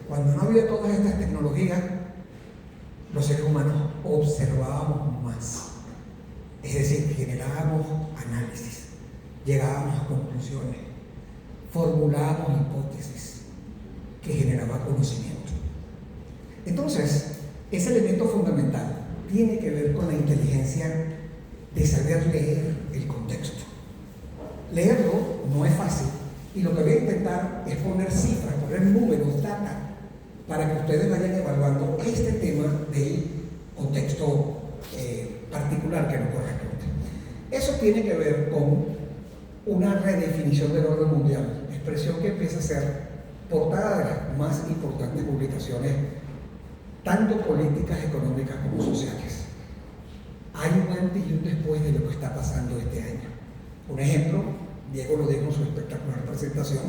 Cuando no había todas estas tecnologías, los seres humanos observábamos más. Es decir, generábamos análisis, llegábamos a conclusiones, formulábamos hipótesis que generaban conocimiento. Entonces, ese elemento fundamental tiene que ver con la inteligencia de saber leer el contexto. Leerlo no es fácil y lo que voy a intentar es poner cifras, poner números, data, para que ustedes vayan evaluando este tema del contexto particular que nos corresponde. Eso tiene que ver con una redefinición del orden mundial, expresión que empieza a ser portada de las más importantes publicaciones, tanto políticas, económicas como sociales. Hay un antes y un después de lo que está pasando este año. Un ejemplo, Diego lo dijo en su espectacular presentación,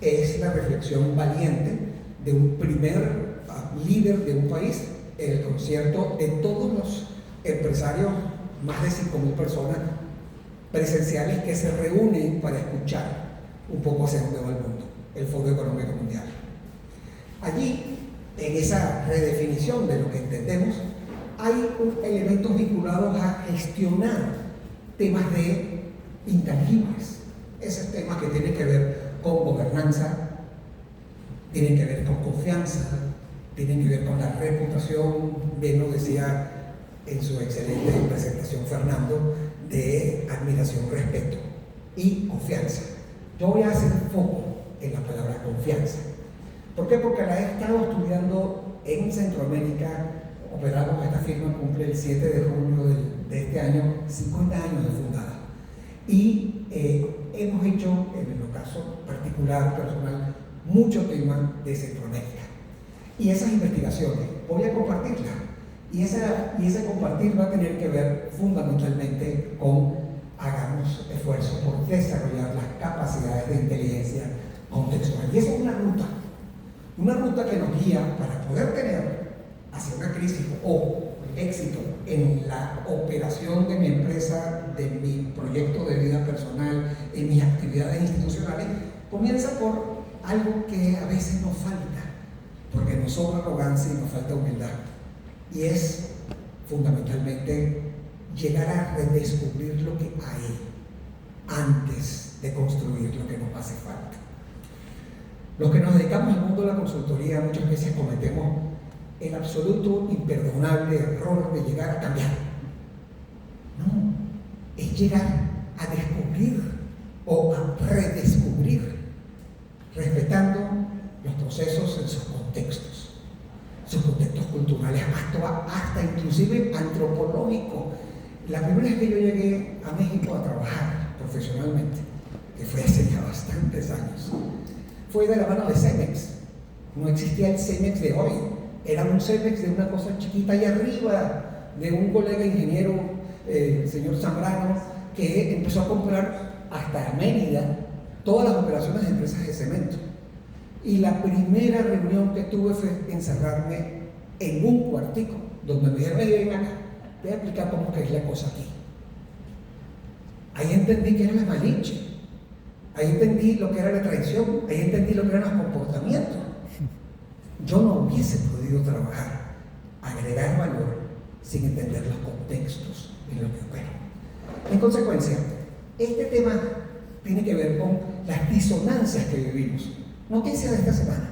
es la reflexión valiente de un primer líder de un país en el concierto de todos los empresarios, más de 5.000 personas presenciales que se reúnen para escuchar un poco hacia dónde va el mundo, el Foro Económico Mundial. Allí, en esa redefinición de lo que entendemos, hay elementos vinculados a gestionar temas de intangibles, esos temas que tienen que ver con gobernanza, tienen que ver con confianza, tienen que ver con la reputación, bien lo decía en su excelente presentación Fernando, de admiración, respeto y confianza. Yo voy a hacer foco en la palabra confianza. ¿Por qué? Porque la he estado estudiando en Centroamérica. Operamos, esta firma cumple el 7 de junio de este año 50 años de fundada. Y hemos hecho, en el caso particular, personal, mucho tema de Centroamérica. Y esas investigaciones voy a compartirlas. Y ese compartir va a tener que ver fundamentalmente con hagamos esfuerzos por desarrollar las capacidades de inteligencia contextual. Y esa es una ruta que nos guía para poder tener hacia una crisis o éxito en la operación de mi empresa, de mi proyecto de vida personal, en mis actividades institucionales. Comienza por algo que a veces nos falta, porque nos sobra arrogancia y nos falta humildad. Y es fundamentalmente llegar a redescubrir lo que hay antes de construir lo que nos hace falta. Los que nos dedicamos al mundo de la consultoría muchas veces cometemos el absoluto imperdonable error de llegar a cambiar. No, es llegar a descubrir o a redescubrir, respetando los procesos en sus contextos culturales, hasta inclusive antropológicos. La primera vez que yo llegué a México a trabajar profesionalmente, que fue hace ya bastantes años, fue de la mano de Cemex. No existía el Cemex de hoy, era un Cemex de una cosa chiquita allá arriba, de un colega ingeniero, el señor Zambrano, que empezó a comprar hasta Mérida todas las operaciones de empresas de cemento. Y la primera reunión que tuve fue encerrarme en un cuartico, donde me dijeron, ven acá, voy a explicar cómo que es la cosa aquí. Ahí entendí que era la malinche, ahí entendí lo que era la traición, ahí entendí lo que eran los comportamientos. Yo no hubiese podido trabajar, agregar valor, sin entender los contextos en los que opero. En consecuencia, este tema tiene que ver con las disonancias que vivimos. Noticia de esta semana: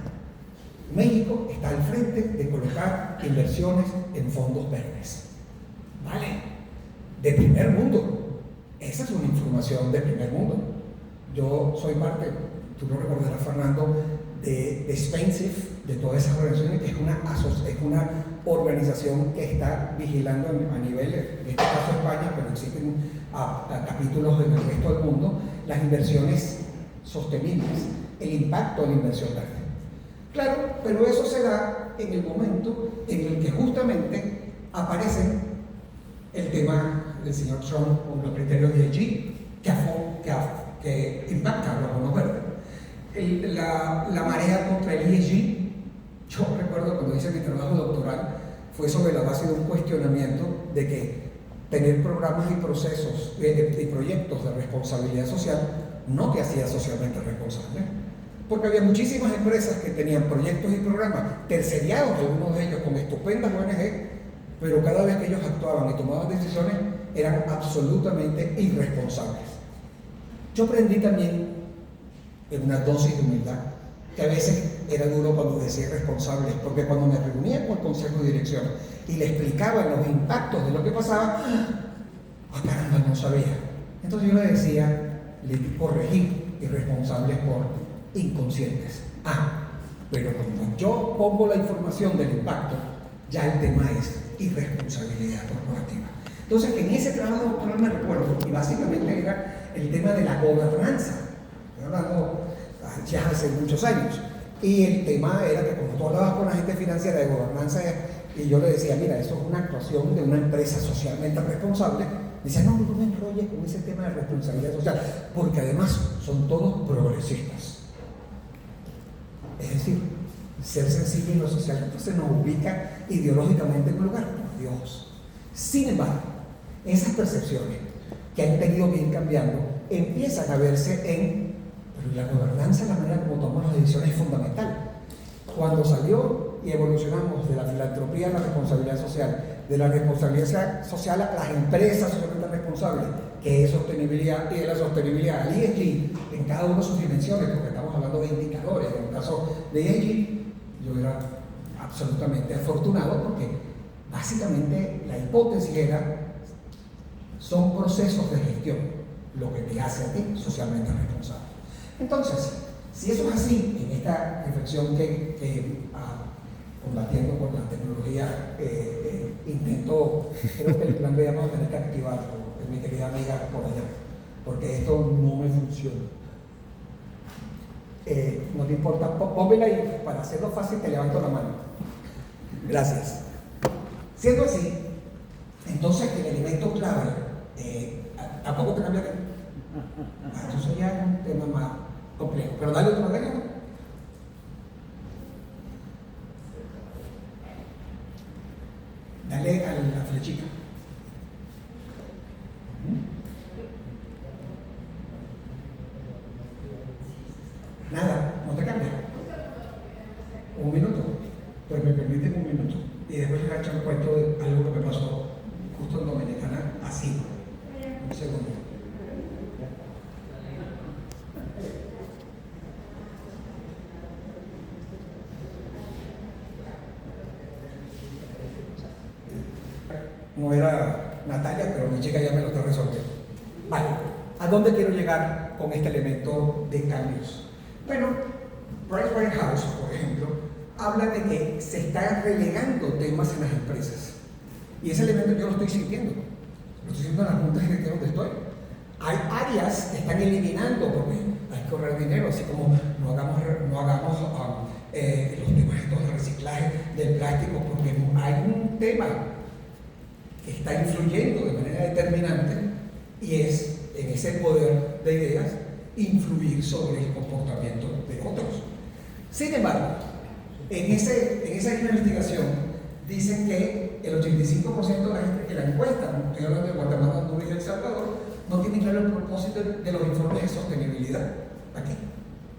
México está al frente de colocar inversiones en fondos verdes. ¿Vale? De primer mundo. Esa es una información de primer mundo. Yo soy parte, tú lo recordarás, Fernando, de Spainsafe, de todas esas organizaciones, que es una organización que está vigilando a nivel, en este caso España, pero existen capítulos en el resto del mundo, las inversiones sostenibles, el impacto de la inversión verde. Claro, pero eso se da en el momento en el que justamente aparece el tema del señor Trump con los criterios de ESG que impactan los bonos verdes. La marea contra el ESG, yo recuerdo cuando hice mi trabajo doctoral, fue sobre la base de un cuestionamiento de que tener programas y procesos y proyectos de responsabilidad social no te hacía socialmente responsable. porque había muchísimas empresas que tenían proyectos y programas terceriados, algunos de ellos con estupendas ONG, pero cada vez que ellos actuaban y tomaban decisiones eran absolutamente irresponsables. Yo aprendí también, en una dosis de humildad, que a veces era duro cuando decía irresponsables, porque cuando me reunía con el consejo de dirección y le explicaba los impactos de lo que pasaba, caramba, no sabía. Entonces yo le decía, le corregí irresponsables por inconscientes. Pero cuando yo pongo la información del impacto, ya el tema es irresponsabilidad corporativa. Entonces, en ese trabajo doctoral me recuerdo, y básicamente era el tema de la gobernanza. Estoy hablando ya hace muchos años. Y el tema era que cuando tú hablabas con la gente financiera de gobernanza, y yo le decía, mira, eso es una actuación de una empresa socialmente responsable, decía, no me enrolles con ese tema de responsabilidad social, porque además son todos progresistas. Es decir, ser sensible en lo social, entonces nos ubica ideológicamente en un lugar, por Dios. Sin embargo, esas percepciones que han tenido que ir cambiando empiezan a verse en, pero la gobernanza, la manera como tomamos las decisiones es fundamental. Cuando salió y evolucionamos de la filantropía a la responsabilidad social, de la responsabilidad social a las empresas socialmente responsables, que es sostenibilidad, y de la sostenibilidad al ESG en cada una de sus dimensiones, porque estamos hablando de indicadores. En el caso de ESG, yo era absolutamente afortunado porque básicamente la hipótesis era, son procesos de gestión lo que te hace a ti socialmente responsable. Entonces, si eso es así, en esta reflexión que combatiendo con la tecnología, intento, creo que el plan B vamos a tener que activarlo, mi querida amiga por allá, porque esto no me funciona. No te importa, pónmela y para hacerlo fácil te levanto la mano. Gracias. Siendo así, entonces el elemento clave, tampoco te cambia. Entonces ya es un tema más complejo, pero dale otro ejemplo. Dale a la flechita. Nada, no te cambia. Un minuto, pero me permiten un minuto. Y después les echo el cuento de algo que me pasó justo en Dominicana, así. Un segundo. No era Natalia, pero mi chica ya me lo está resolviendo. Vale, ¿a dónde quiero llegar con este elemento de cambios? Bueno, Pricewaterhouse, por ejemplo, habla de que se están relegando temas en las empresas. Y ese elemento yo lo estoy sintiendo. Lo estoy sintiendo en las juntas directivas donde estoy. Hay áreas que están eliminando porque hay que ahorrar dinero, así como no hagamos los temas estos de reciclaje del plástico, porque hay un tema que está influyendo de manera determinante y es en ese poder de ideas influir sobre el comportamiento de otros. Sin embargo, en esa investigación dicen que el 85% de la gente que la encuesta, como estoy hablando de Guatemala, Honduras y El Salvador, no tiene claro el propósito de los informes de sostenibilidad. ¿Para qué?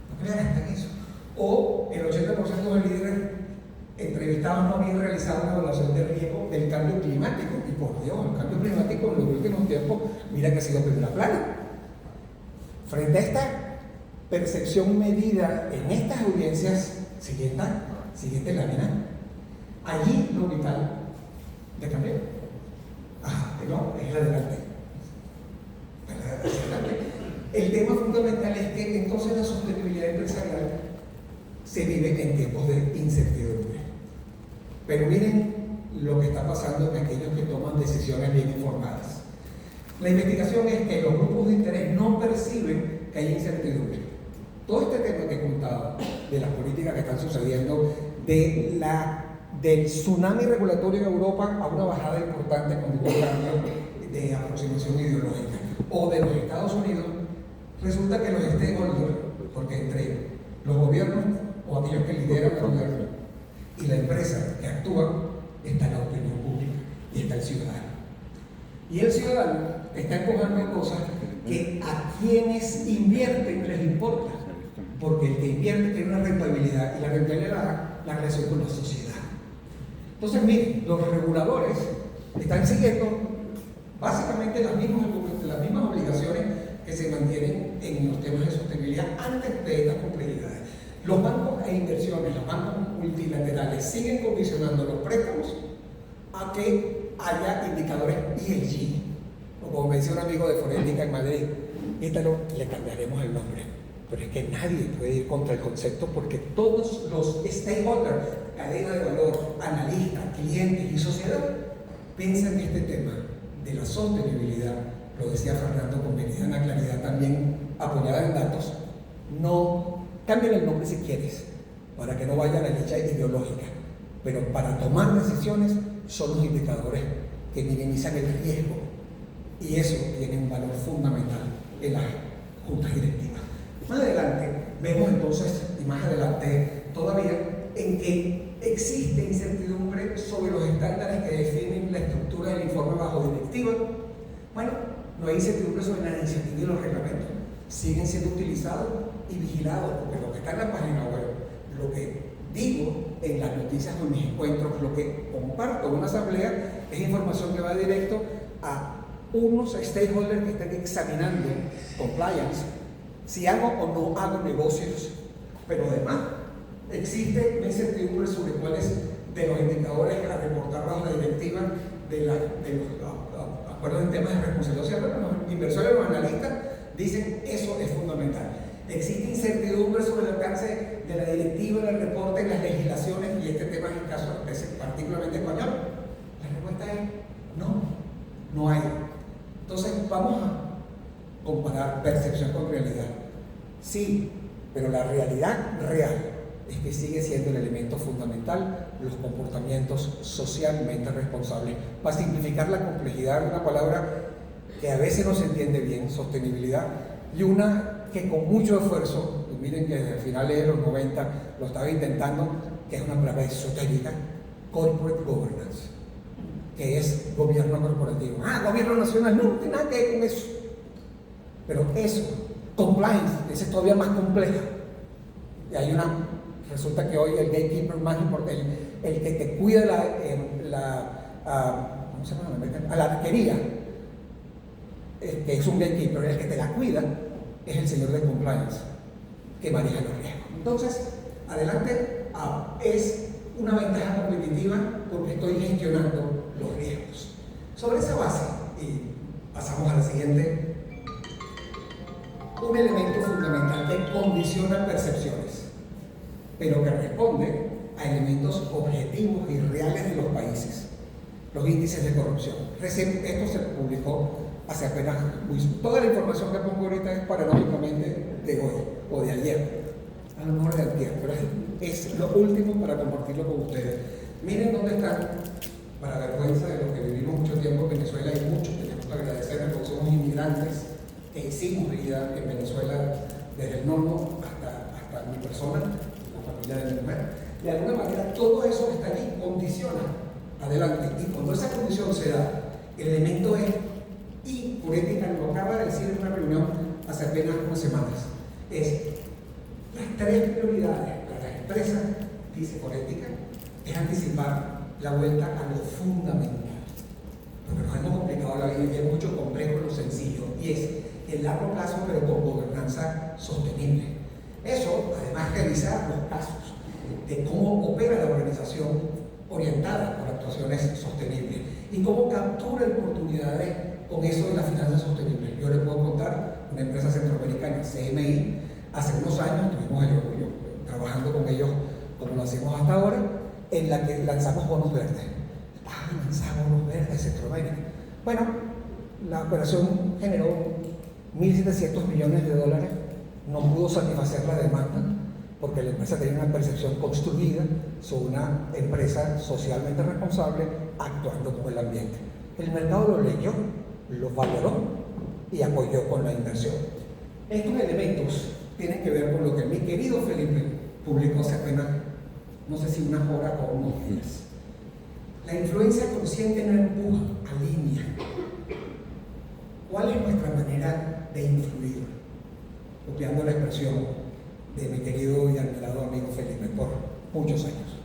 ¿Por qué le gastan eso? O el 80% de líderes entrevistados no habían realizado una evaluación de riesgo del cambio climático. Y por Dios, el cambio climático en los últimos tiempos, mira que ha sido primera plana. Frente a esta percepción medida en estas audiencias, siguiente lámina, allí lo vital de cambiar. No, es la adelante. El tema fundamental es que entonces la sostenibilidad empresarial se vive en tiempos de incertidumbre. Pero miren lo que está pasando en aquellos que toman decisiones bien informadas. La investigación es que los grupos de interés no perciben que hay incertidumbre. Todo este tema que he contado, de las políticas que están sucediendo, del tsunami regulatorio en Europa a una bajada importante con un cambio de aproximación ideológica, o de los Estados Unidos, resulta que los stakeholders, porque entre los gobiernos o aquellos que lideran el gobierno y la empresa que actúa, está la opinión pública y está el ciudadano. Y el ciudadano está empujando cosas que a quienes invierten les importa. porque el que invierte tiene una rentabilidad y la rentabilidad la relación con la sociedad. Entonces, miren, los reguladores están siguiendo básicamente las mismas obligaciones que se mantienen en los temas de sostenibilidad antes de estas complejidades. Los bancos e inversiones, los bancos multilaterales siguen condicionando los préstamos a que haya indicadores ESG, o como me decía un amigo de Forética en Madrid, Ítalo, le cambiaremos el nombre, pero es que nadie puede ir contra el concepto porque todos los stakeholders, cadena de valor, analistas, clientes y sociedad, piensan que este tema de la sostenibilidad, lo decía Fernando con meridiana claridad también apoyada en datos, no cambien el nombre si quieres, para que no vaya a la lucha ideológica, pero para tomar decisiones son los indicadores que minimizan el riesgo, y eso tiene un valor fundamental en las juntas directivas. Más adelante vemos entonces, y más adelante todavía, en que existe incertidumbre sobre los estándares que definen la estructura del informe bajo directiva. Bueno, no hay incertidumbre sobre la iniciativa y los reglamentos. Siguen siendo utilizados y vigilados, porque lo que está en la página web, lo que digo en las noticias con mis encuentros, lo que comparto en una asamblea, es información que va directo a unos stakeholders que están examinando compliance, si hago o no hago negocios, pero además existe una incertidumbre sobre cuáles de los indicadores a reportar bajo la directiva de los acuerdos en temas de responsabilidad social. Los inversores, los analistas dicen eso es fundamental. Existe incertidumbre sobre el alcance de la directiva, del reporte, en las legislaciones, y este tema es el caso particularmente español. La respuesta es no hay. Entonces vamos a comparar percepción con realidad. Sí, pero la realidad real es que sigue siendo el elemento fundamental los comportamientos socialmente responsables. Para simplificar la complejidad de una palabra que a veces no se entiende bien, sostenibilidad, y una que con mucho esfuerzo, y miren que desde el final de los 90 lo estaba intentando, que es una palabra esotérica, corporate governance, que es gobierno corporativo. Gobierno nacional, no tiene nada que ver con eso. Pero eso, compliance, esa es todavía más compleja. Y hay resulta que hoy el gatekeeper más importante, el que te cuida ¿cómo se llama? A la arquería, que es un gatekeeper, el que te la cuida, es el señor de compliance, que maneja los riesgos. Entonces, adelante, es una ventaja competitiva porque estoy gestionando los riesgos. Sobre esa base, y pasamos a la siguiente, un elemento fundamental que condiciona percepciones, pero que responde a elementos objetivos y reales de los países, los índices de corrupción. Recién esto se publicó hace apenas, toda la información que pongo ahorita es paradójicamente de hoy o de ayer, a lo mejor de ayer, pero es lo último para compartirlo con ustedes. Miren dónde están, para vergüenza de los que vivimos mucho tiempo en Venezuela, hay muchos que tenemos que agradecer, porque somos inmigrantes que hicimos vida en Venezuela desde el norte hasta mi persona, la familia de mi mujer. De alguna manera todo eso que está allí condiciona adelante, y cuando esa condición se da, el elemento es, y Forética lo acaba de decir en una reunión hace apenas unas semanas, es las tres prioridades para las empresas, dice Forética, es anticipar la vuelta a lo fundamental, porque nos hemos complicado la vida y es mucho complejo lo sencillo, y es el largo plazo pero con gobernanza sostenible. Eso, además, revisar los casos de cómo opera la organización orientada por actuaciones sostenibles y cómo captura oportunidades con eso de las finanzas sostenibles. Yo les puedo contar una empresa centroamericana, CMI, hace unos años estuvimos trabajando con ellos como lo hacemos hasta ahora, en la que lanzamos bonos verdes. Lanzamos bonos verdes en Centroamérica. Bueno, la operación generó 1.700 millones de dólares, no pudo satisfacer la demanda porque la empresa tenía una percepción construida sobre una empresa socialmente responsable actuando con el ambiente. El mercado lo leyó, lo valoró y apoyó con la inversión. Estos elementos tienen que ver con lo que mi querido Felipe publicó hace apenas, no sé si unas horas o unos días. La influencia consciente no empuja, alinea. ¿Cuál es nuestra manera de influir? Copiando la expresión de mi querido y admirado amigo Felipe por muchos años.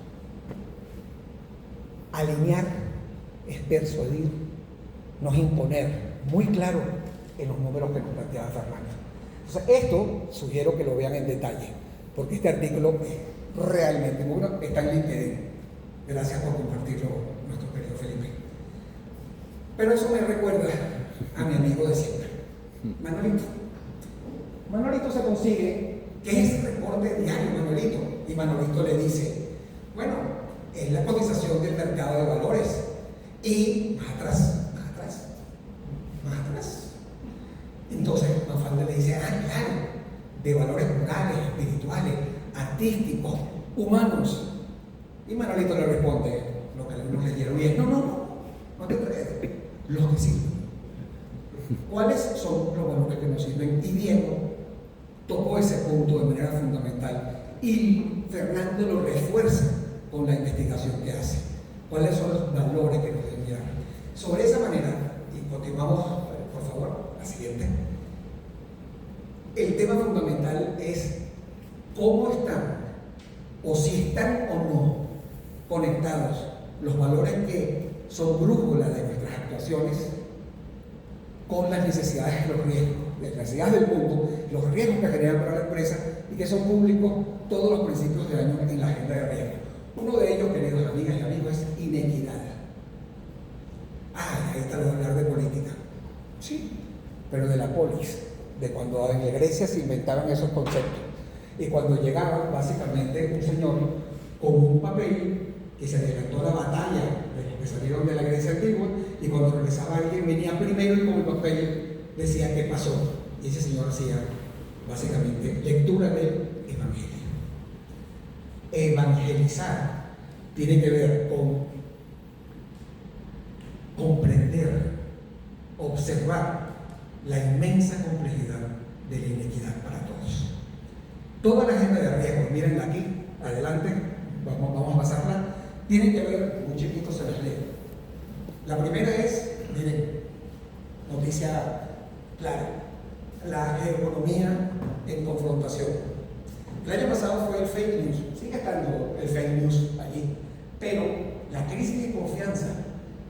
Alinear es persuadir, no es imponer, muy claro en los números que nos planteaba Fernando. Entonces, esto sugiero que lo vean en detalle, porque este artículo es realmente muy bueno, está en LinkedIn. Gracias por compartirlo, nuestro querido Felipe. Pero eso me recuerda a mi amigo de siempre, Manolito. Manolito se consigue, ¿qué es el reporte diario, Manolito? Y Manolito le dice, bueno, es la cotización del mercado de valores. Y más atrás. Entonces, Mafalda le dice, claro, de valores morales, espirituales, artísticos, humanos. Y Manolito le responde, lo que algunos leyeron bien, no te crees, los que sirven. ¿Cuáles son los valores que nos sirven? Y Diego tocó ese punto de manera fundamental y Fernando lo refuerza con la investigación que hace. ¿Cuáles son los valores que nos deben guiar? Sobre esa manera, y continuamos, por favor, la siguiente. El tema fundamental es cómo están, o si están o no, conectados los valores que son brújula de nuestras actuaciones con las necesidades y los riesgos, las necesidades del mundo, los riesgos que generan para la empresa y que son públicos todos los principios de año en la agenda de riesgo. Uno de ellos, queridos amigas y amigos, es inequidad. Ahí está lo de hablar de política. Sí, pero de la polis, de cuando en Grecia se inventaron esos conceptos. Y cuando llegaba, básicamente, un señor con un papel que se adelantó a la batalla de los que salieron de la Grecia antigua, y cuando regresaba alguien venía primero y con el papel decía qué pasó. Y ese señor hacía, básicamente, lectura del Evangelio. Evangelizar tiene que ver con comprender, observar la inmensa complejidad de la inequidad para todos. Toda la agenda de riesgos, mírenla aquí, adelante, vamos a pasarla, tiene que ver, muy chiquito se las leo. La primera es, miren, noticia clara, la economía en confrontación. El año pasado fue el fake news, sigue estando el fake news allí, pero la crisis de confianza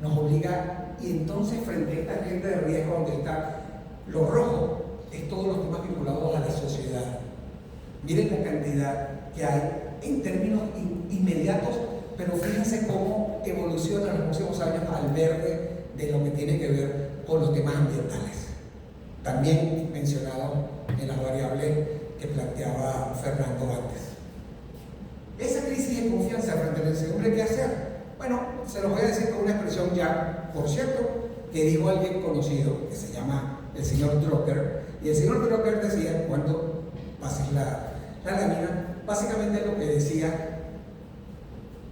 nos obliga, y entonces frente a esta agenda de riesgo donde está lo rojo, es todos los temas vinculados a la sociedad. Miren la cantidad que hay en términos inmediatos, pero fíjense cómo evoluciona en los próximos años al verde de lo que tiene que ver con los temas ambientales. También mencionado en las variables que planteaba Fernando antes. Esa crisis de confianza frente a la incertidumbre, ¿qué hacer? Bueno, se los voy a decir con una expresión ya, por cierto, que dijo alguien conocido, que se llama el señor Drucker, y el señor Drucker decía, cuando pases la lámina, básicamente lo que decía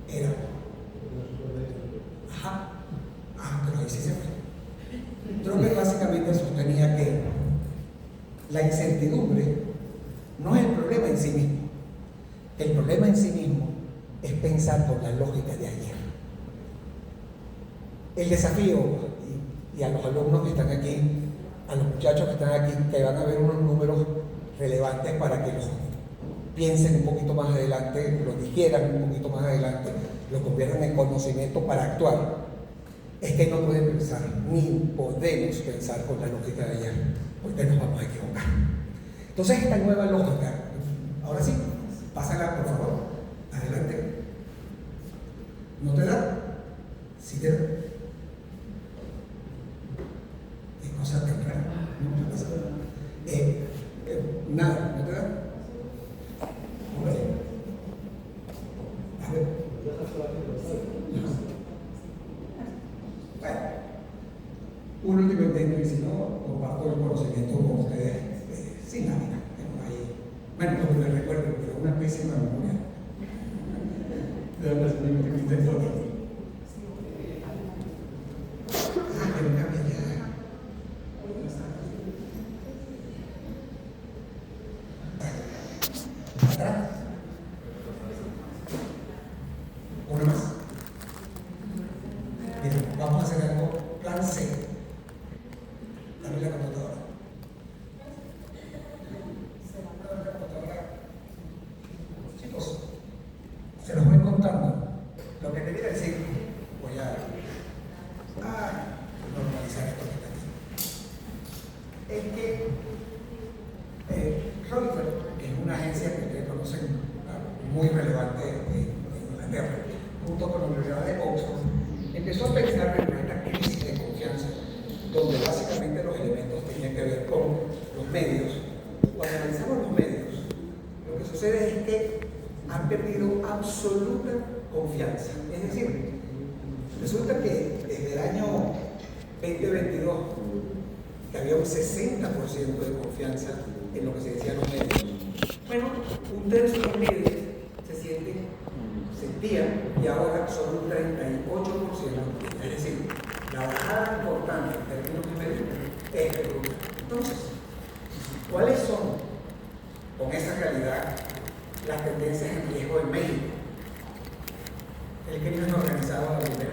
era, pero ahí sí se fue. Drucker básicamente sostenía que la incertidumbre no es el problema en sí mismo. El problema en sí mismo es pensar por la lógica de ayer. El desafío, y a los alumnos que están aquí, a los muchachos que están aquí, que van a ver unos números relevantes para que los piensen un poquito más adelante, lo digieran un poquito más adelante, lo conviertan en conocimiento para actuar, es que no pueden pensar, ni podemos pensar con la lógica de ayer, porque nos vamos a equivocar. Entonces, esta nueva lógica, ahora sí, pásala por favor, adelante. ¿No te da? ¿Sí te da? Es cosa temprana, no te pasa nada, ¿no te da? Hombre, a ver. Bueno, un último intento, y si no, comparto el conocimiento con ustedes sin lámina. Bueno, lo que me recuerdo, pero una pésima memoria. De verdad, es un último intento. Que no cambia ya. ¿Atrás? ¿Uno más? Bien, vamos a hacer algo, plan C. Dame la computadora. que quería decir, voy a normalizar esto que está aquí, es que Reuters, que es una agencia que ustedes conocen muy relevante en Inglaterra, junto con la Universidad de Oxford, empezó a pensar en esta crisis de confianza, donde básicamente los elementos tenían que ver con los medios. Cuando analizamos los medios, lo que sucede es que han perdido absoluta confianza. Es decir, resulta que desde el año 2022, que había un 60% de confianza en lo que se decía en los medios, bueno, un tercio de los medios sentían, y ahora son un 38%, es decir, la bajada importante en términos numéricos es de grupo. Entonces, ¿cuáles son, con esa realidad, las tendencias en riesgo en México? El crimen organizado a la primera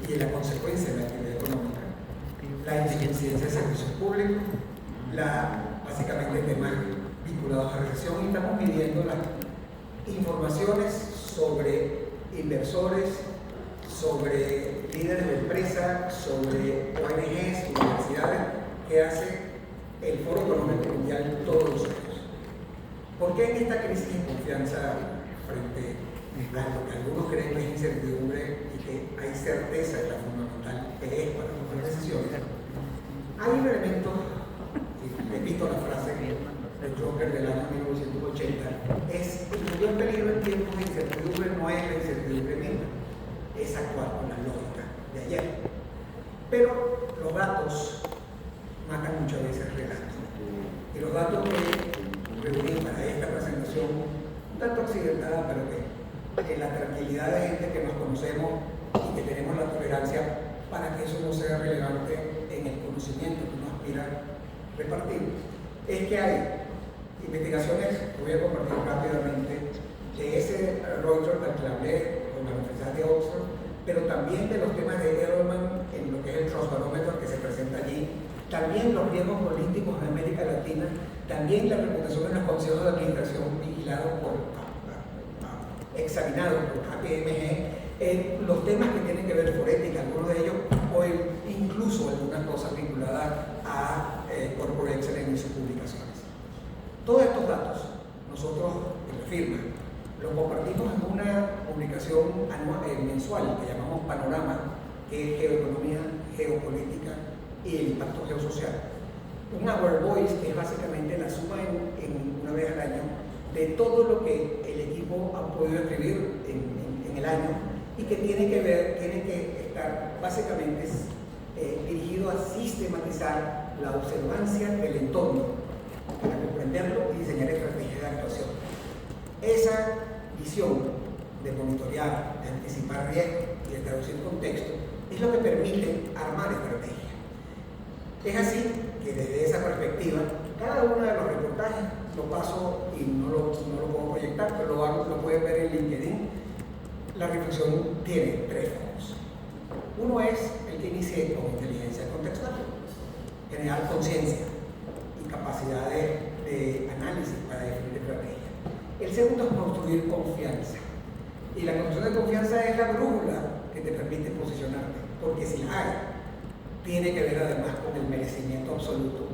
y la consecuencia de la actividad económica, la insuficiencia de servicios públicos, básicamente temas vinculados a recesión, y estamos midiendo las informaciones sobre inversores, sobre líderes de empresa, sobre ONGs, universidades, que hace el Foro Económico Mundial todos los años. ¿Por qué en esta crisis de confianza frente a lo que algunos creen que es incertidumbre y que hay certeza en la fundamental que es para tomar decisiones? Hay un elemento, y repito la frase del Joker del año 1980, es el mayor peligro en tiempos de incertidumbre no es la incertidumbre misma, es actuar con la lógica de ayer. Pero los datos matan muchas veces relatos. Y los datos que reuní para esta presentación, un tanto accidentada, pero que en la tranquilidad de gente que nos conocemos y que tenemos la tolerancia para que eso no sea relevante en el conocimiento que uno aspira a repartir, es que hay investigaciones que voy a compartir rápidamente de ese Reuters del que hablé con la Universidad de Oxford, pero también de los temas de Edelman en lo que es el Trust Barometer que se presenta allí, también los riesgos políticos en América Latina, también la reputación de los consejos de administración vigilados examinados por KPMG, los temas que tienen que ver forética, algunos de ellos, o incluso algunas cosas vinculadas a Corporate Excellence y sus publicaciones. Todos estos datos, nosotros en la firma, los compartimos en una publicación mensual que llamamos Panorama, que es geoeconomía, geopolítica y el impacto geosocial. Un Our Voice, que es básicamente la suma en una vez al año de todo lo que el equipo ha podido escribir en el año y que tiene que estar básicamente dirigido a sistematizar la observancia del entorno para comprenderlo y diseñar estrategias de actuación. Esa visión de monitorear, de anticipar riesgos y de traducir contexto es lo que permite armar estrategias. Es así que desde esa perspectiva, cada uno de los reportajes lo paso y no lo puedo proyectar, pero lo pueden ver en LinkedIn. La reflexión tiene tres focos. Uno es el que inicie con inteligencia contextual, generar conciencia y capacidad de análisis para definir estrategia. El segundo es construir confianza. Y la construcción de confianza es la brújula que te permite posicionarte, porque si la hay, tiene que ver además con el merecimiento absoluto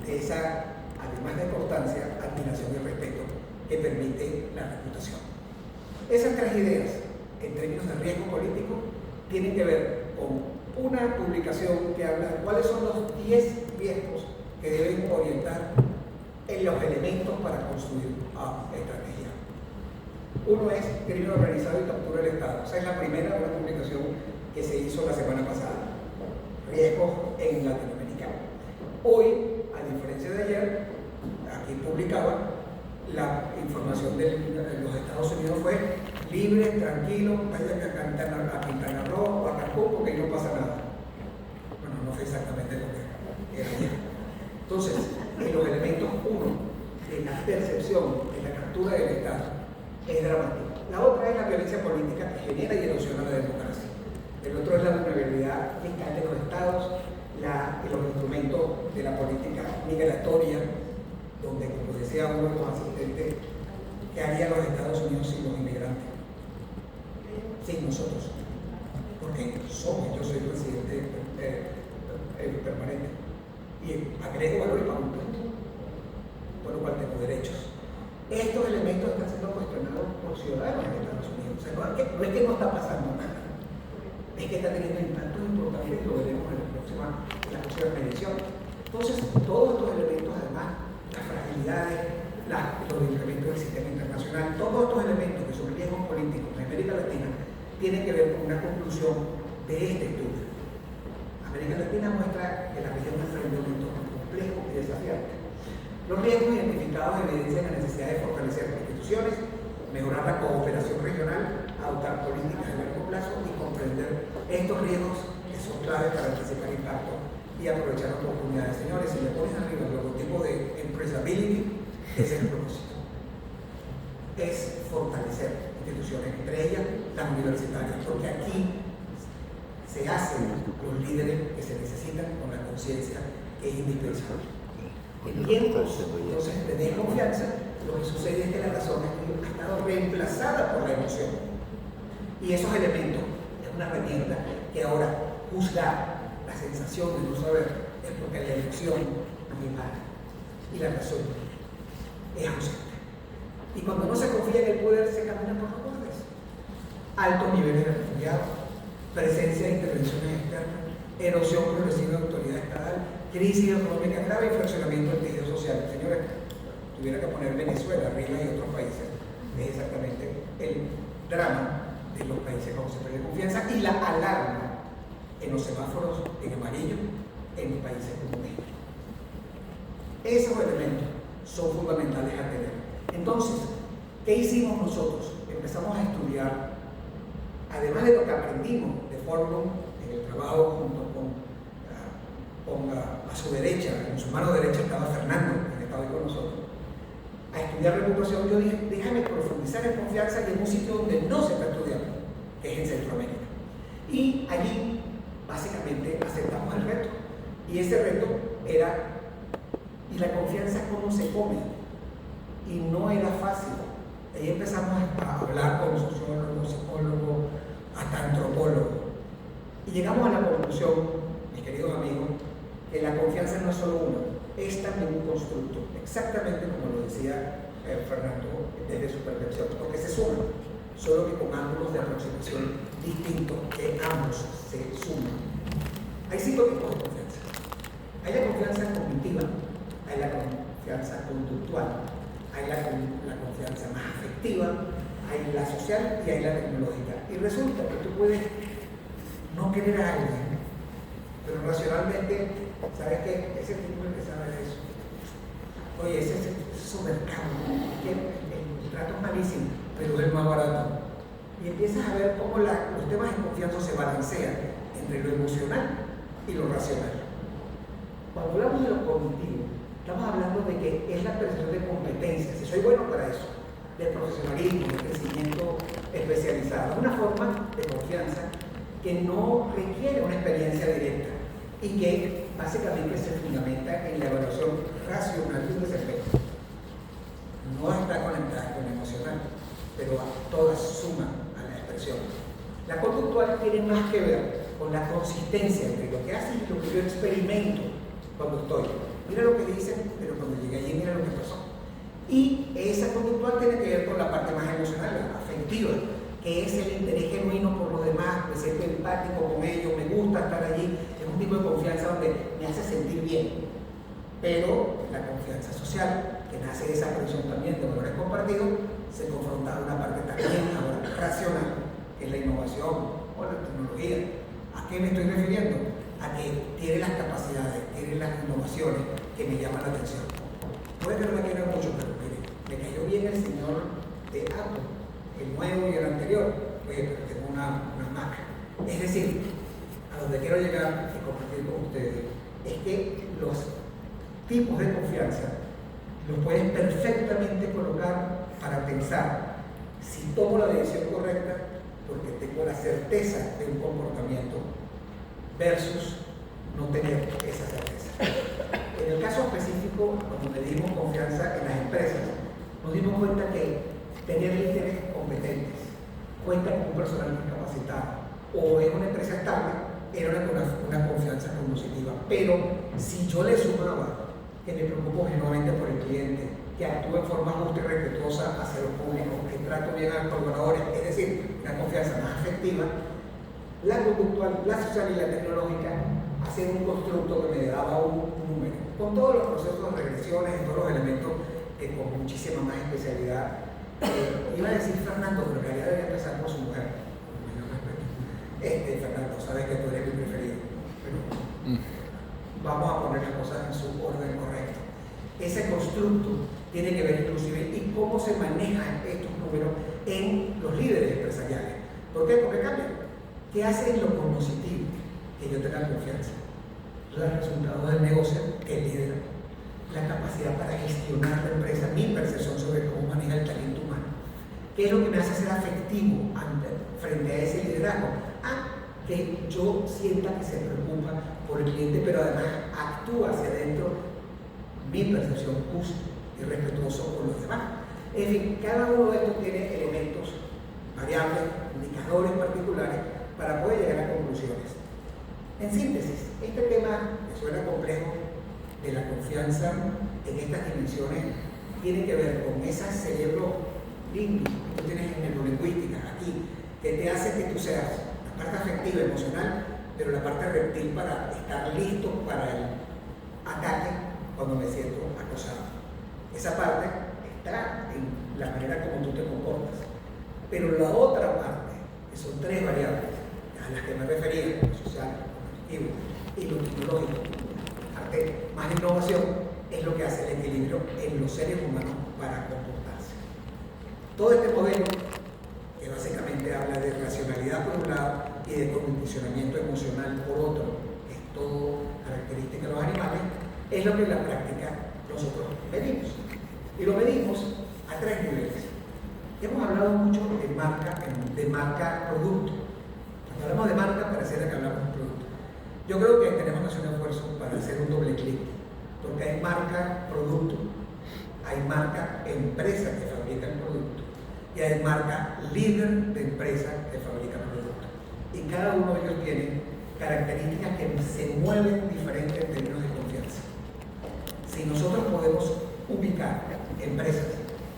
de esa, además de importancia, admiración y respeto que permite la reputación. Esas tres ideas, en términos de riesgo político, tienen que ver con una publicación que habla de cuáles son los 10 riesgos que deben orientar en los elementos para construir estrategia. Uno es crimen organizado y captura del Estado. Esa es la primera de una publicación que se hizo la semana pasada. Riesgos en Latinoamérica. Hoy, a diferencia de ayer, aquí publicaba la información de los Estados Unidos fue libre, tranquilo, vayan a Quintana Roo o a Cancún porque no pasa nada. Bueno, no fue exactamente lo que era ayer. Entonces, en los elementos uno, de la percepción, de la captura del Estado, es dramático. La otra es la violencia política que genera y erosiona la democracia. El otro es la vulnerabilidad fiscal de los estados, los instrumentos de la política migratoria, donde, como decía uno de los asistentes, ¿qué harían los Estados Unidos sin los inmigrantes? Sí, nosotros. Porque somos, yo soy presidente permanente. Y agrego valor y pago un punto, por lo cual tengo derechos. Estos elementos están siendo cuestionados por ciudadanos de Estados Unidos. O sea, no es que no está pasando nada, es que está teniendo impactos importantes y lo veremos en la próxima medición. Entonces, todos estos elementos, además, las fragilidades, los incrementos del sistema internacional, todos estos elementos que son riesgos políticos en América Latina, tienen que ver con una conclusión de este estudio. América Latina muestra que la región enfrenta un entorno complejo y desafiante. Los riesgos identificados evidencian la necesidad de fortalecer las instituciones, mejorar la cooperación regional, adoptar políticas de largo plazo y comprender estos riesgos que son claves para anticipar impactos y aprovechar oportunidades. Señores, si le pones arriba el logotipo de Empresability, ese es el propósito. Es fortalecer instituciones, entre ellas las universitarias, porque aquí se hacen los líderes que se necesitan con la conciencia que es indispensable. En tiempos entonces de desconfianza, lo que sucede es que la razón ha estado reemplazada por la emoción. Y esos elementos es una herramienta que ahora juzgar la sensación de no saber es porque la emoción nos invade y la razón es ausente. Y cuando no se confía en el poder, se camina por los bordes. Altos niveles de refugiados, presencia de intervenciones externas, erosión progresiva de autoridad estatal, crisis económica grave y fraccionamiento del tejido social. Señores, tuviera que poner Venezuela arriba y otros países. Es exactamente el drama de los países con de confianza y la alarma en los semáforos en amarillo en los países como México. Esos elementos son fundamentales a tener. Entonces, ¿qué hicimos nosotros? Empezamos a estudiar, además de lo que aprendimos de Fórmula en el trabajo junto a su derecha, en su mano derecha estaba Fernando, que estaba ahí con nosotros, a estudiar reputación. Yo dije, déjame profundizar en confianza en un sitio donde no se está estudiando, que es en Centroamérica. Y allí, básicamente, aceptamos el reto. Y ese reto era, ¿y la confianza cómo se come? Y no era fácil. Ahí empezamos a hablar con sociólogos, psicólogos, hasta antropólogos. Y llegamos a la conclusión, mis queridos amigos, que la confianza no es solo uno, es también un constructo, exactamente como lo decía Fernando desde su percepción, porque se suman, solo que con ángulos de aproximación distintos, que ambos se suman. Hay 5 tipos de confianza. Hay la confianza cognitiva, hay la confianza conductual, hay la confianza más afectiva, hay la social y hay la tecnológica. Y resulta que tú puedes no querer a alguien, pero racionalmente, ¿sabes qué? Ese tipo que sabe de eso. Oye, ese es su mercado, el trato es malísimo, pero es más barato. Y empiezas a ver cómo los temas de confianza se balancean entre lo emocional y lo racional. Cuando hablamos de lo cognitivo, estamos hablando de que es la percepción de competencia, si soy bueno para eso, de profesionalismo, de crecimiento especializado, una forma de confianza que no requiere una experiencia directa y que básicamente se fundamenta en la evaluación racional de un desempeño. No está conectada con lo emocional, pero todas suman a la expresión. La conductual tiene más que ver con la consistencia entre lo que hace y lo que yo experimento cuando estoy. Mira lo que dicen, pero cuando llegué allí mira lo que pasó. Y esa conductual tiene que ver con la parte más emocional, la afectiva, que es el interés genuino por los demás, me siento empático con ellos, me gusta estar allí, es un tipo de confianza donde me hace sentir bien. Pero la confianza social, que nace de esa presión también de valores compartidos, se confronta a una parte también ahora racional, que es la innovación o la tecnología. ¿A qué me estoy refiriendo? A que tiene las capacidades, tiene las innovaciones que me llaman la atención. Puede que no me quiera mucho, pero mire, me cayó bien el señor de Apple, el nuevo y el anterior. Oye, pero tengo una Mac. Es decir, a donde quiero llegar y compartir con ustedes es que los tipos de confianza los pueden perfectamente colocar para pensar si tomo la decisión correcta porque tengo la certeza de un comportamiento versus no tener esa certeza. En el caso específico, cuando medimos confianza en las empresas, nos dimos cuenta que tener líderes competentes, cuenta con un personal capacitado o es una empresa estable, era una confianza cognitiva. Pero si yo le sumaba que me preocupo genuinamente por el cliente, que actúe en forma justa y respetuosa hacia los públicos, que trato bien a los colaboradores, es decir, una confianza más afectiva, la conductual, la social y la tecnológica hacían un constructo que me daba un número, con todos los procesos de regresiones y todos los elementos que con muchísima más especialidad. Iba a decir Fernando, pero en realidad debería empezar por su mujer. Fernando, sabes que tú eres mi preferido, pero vamos a poner las cosas en su orden correcto. Ese constructo tiene que ver inclusive y cómo se manejan estos números en los líderes empresariales. ¿Por qué? Porque cambian. ¿Qué hace en lo cognoscitivo? Que yo tenga confianza. Los resultados del negocio que lidera. La capacidad para gestionar la empresa, mi percepción sobre cómo maneja el talento humano. ¿Qué es lo que me hace ser afectivo frente a ese liderazgo? Que yo sienta que se preocupa por el cliente, pero además actúa hacia adentro mi percepción justa y respetuoso con los demás. En fin, cada uno de estos tiene elementos, variables, indicadores particulares para poder llegar a conclusiones. En síntesis, este tema que suena complejo de la confianza en estas dimensiones tiene que ver con ese cerebro límbico que tú tienes en neurolingüística aquí, que te hace que tú seas la parte afectiva, emocional, pero la parte reptil para estar listo para el ataque cuando me siento acosado. Esa parte está en la manera como tú te comportas. Pero la otra parte, que son tres variables a las que me refería, lo social, lo cognitivo y lo tecnológico, parte más innovación, es lo que hace el equilibrio en los seres humanos para comportarse. Todo este modelo, que básicamente habla de racionalidad por un lado y de condicionamiento emocional por otro, que es todo característica de los animales, es lo que en la práctica nosotros medimos. Y lo medimos a tres niveles. Hemos hablado mucho de marca producto. Cuando hablamos de marca, pareciera que hablamos de producto. Yo creo que tenemos que hacer un esfuerzo para hacer un doble clic, porque hay marca producto, hay marca empresa que fabrica el producto y hay marca líder de empresa que fabrica el producto. Y cada uno de ellos tiene características que se mueven diferentes en términos de confianza. Si nosotros podemos ubicar empresas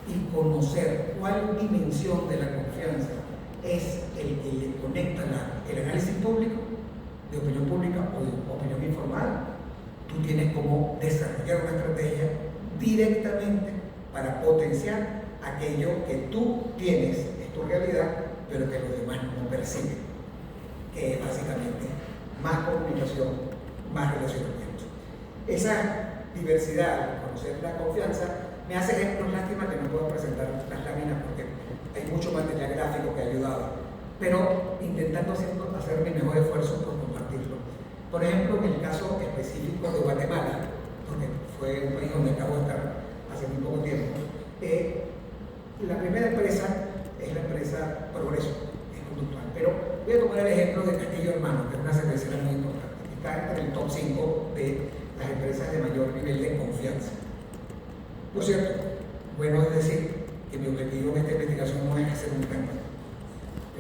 y conocer cuál dimensión de la confianza es el que le conecta el análisis público, de opinión pública o de opinión informal, tú tienes cómo desarrollar una estrategia directamente para potenciar aquello que tú tienes, es tu realidad, pero que los demás no perciben, que es básicamente más comunicación, más relacionamiento. Esa diversidad, conocer la confianza, me hace ejemplos. Lástima que no puedo presentar las láminas porque hay mucho material gráfico que ha ayudado, pero intentando hacer mi mejor esfuerzo por compartirlo. Por ejemplo, en el caso específico de Guatemala, porque fue un país donde acabo de estar hace muy poco tiempo, la primera empresa es la empresa Progreso, es conductual. Pero voy a tomar el ejemplo de Castillo Hermano, que es una cervecera muy importante. Está entre el top 5 de las empresas de mayor nivel de confianza. Por cierto, bueno es decir que mi objetivo en esta investigación no es hacer un ranking.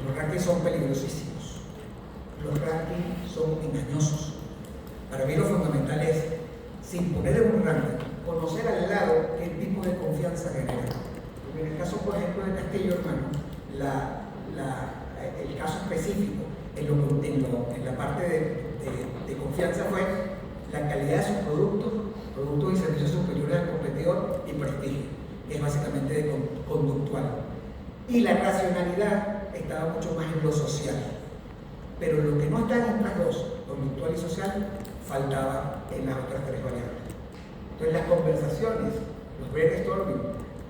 Los rankings son peligrosísimos. Los rankings son engañosos. Para mí lo fundamental es, sin poner en un ranking, conocer al lado qué tipo de confianza genera. Porque en el caso, por ejemplo, de Castillo Hermano, el caso específico en la parte de confianza fue la calidad de sus productos y servicios superiores al competidor y prestigio, que es básicamente conductual. Y la racionalidad estaba mucho más en lo social. Pero lo que no está en estas dos, conductual y social, faltaba en las otras tres variables. Entonces las conversaciones, los brainstorming,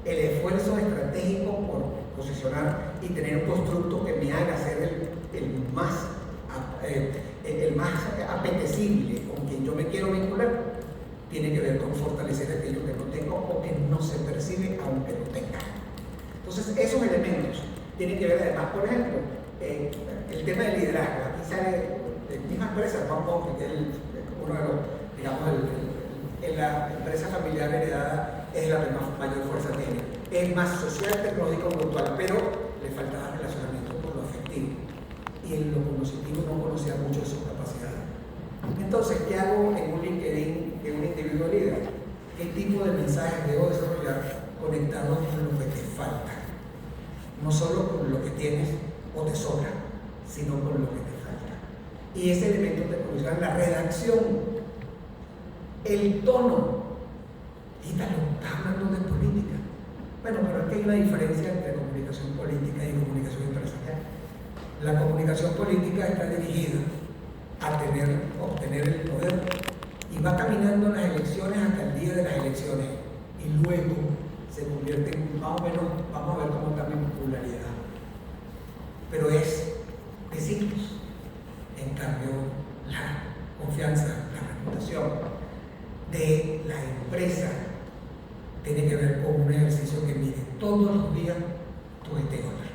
el esfuerzo estratégico por posicionar y tener un constructo que me haga ser el más apetecible con quien yo me quiero vincular, tiene que ver con fortalecer aquello que no tengo o que no se percibe aunque lo tenga. Entonces esos elementos tienen que ver además, por ejemplo, el tema del liderazgo. Aquí sale de misma empresa, Juan, que es uno de los, digamos, en la empresa familiar heredada es la que mayor fuerza tiene. Es más social, tecnológico, virtual, pero le faltaba relacionamiento por entonces, ¿qué hago en un LinkedIn de un individuo líder? ¿Qué tipo de mensajes debo desarrollar conectados con lo que te falta? No solo con lo que tienes o te sobra, sino con lo que te falta. Y ese elemento de comunicación, la redacción, el tono. Ítalo, estás hablando de política. Bueno, pero es que hay una diferencia entre comunicación política y comunicación empresarial. La comunicación política está dirigida a obtener el poder y va caminando en las elecciones hasta el día de las elecciones y luego se convierte en más o menos, vamos a ver cómo cambia en popularidad, pero es de ciclos. En cambio, la confianza, la reputación de la empresa tiene que ver con un ejercicio que mide todos los días tu stakeholder.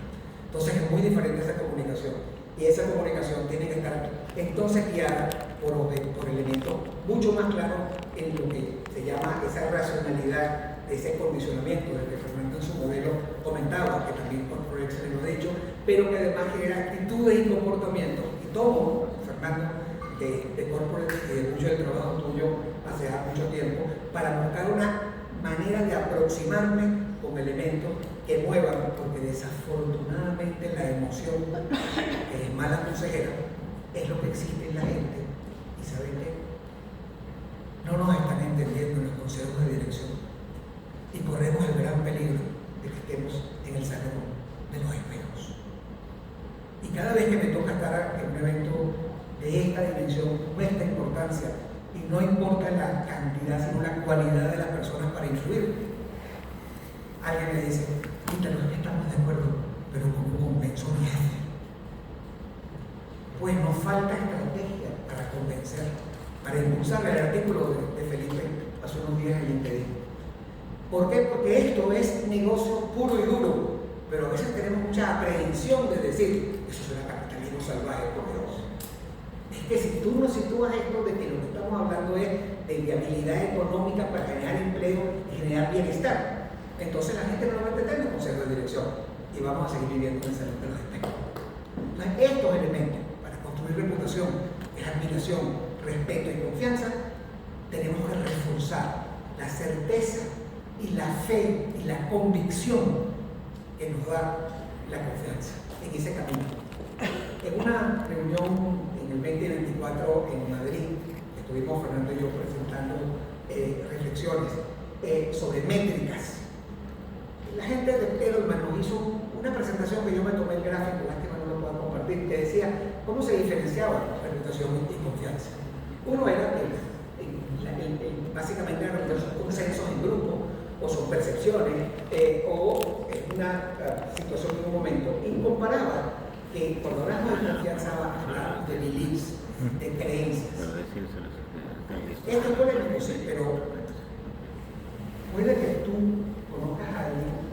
Entonces es muy diferente esa comunicación, y esa comunicación tiene que estar entonces guiada por elementos mucho más claros en lo que se llama esa racionalidad, ese condicionamiento del que Fernando en su modelo comentaba, que también por Excel lo ha dicho, pero que además genera actitudes y comportamientos. Y tomo, Fernando, de corporate y de mucho del trabajo tuyo hace mucho tiempo, para buscar una manera de aproximarme con elementos que muevan, porque desafortunadamente la emoción, que es mala consejera, es lo que existe en la gente. ¿Y saben qué? No nos están entendiendo en los consejos de dirección y corremos el gran peligro de que estemos en el salón de los espejos. Y cada vez que me toca estar en un evento de esta dimensión, de esta importancia, y no importa la cantidad, sino la cualidad de las personas para influir, alguien me dice: Ítalo, es que estamos de acuerdo, pero ¿cómo convenzo a mi jefe? Pues nos falta estrategia para convencer, para impulsar. El artículo de Felipe hace unos días en LinkedIn. ¿Por qué? Porque esto es negocio puro y duro, pero a veces tenemos mucha aprehensión de decir: eso será capitalismo salvaje, por Dios. Es que si tú no sitúas esto de que lo que estamos hablando es de viabilidad económica para generar empleo y generar bienestar, entonces la gente no lo va a entender en el consejo de dirección y vamos a seguir viviendo en el salón de los espejos. Entonces, estos elementos para construir reputación, admiración, respeto y confianza, tenemos que reforzar la certeza y la fe y la convicción que nos da la confianza en ese camino. En una reunión en el 2024 en Madrid, estuvimos Fernando y yo presentando reflexiones sobre métricas. La gente de Edelman nos hizo una presentación que yo me tomé el gráfico, lástima no lo puedo compartir, que decía cómo se diferenciaba reputación y confianza. Uno era básicamente consensos en grupo, o son percepciones, o es una situación en un momento, y comparaba que cuando hablamos de confianza hablamos de beliefs, de creencias. Esto es polémico, sí, pero puede que tú conozcas a alguien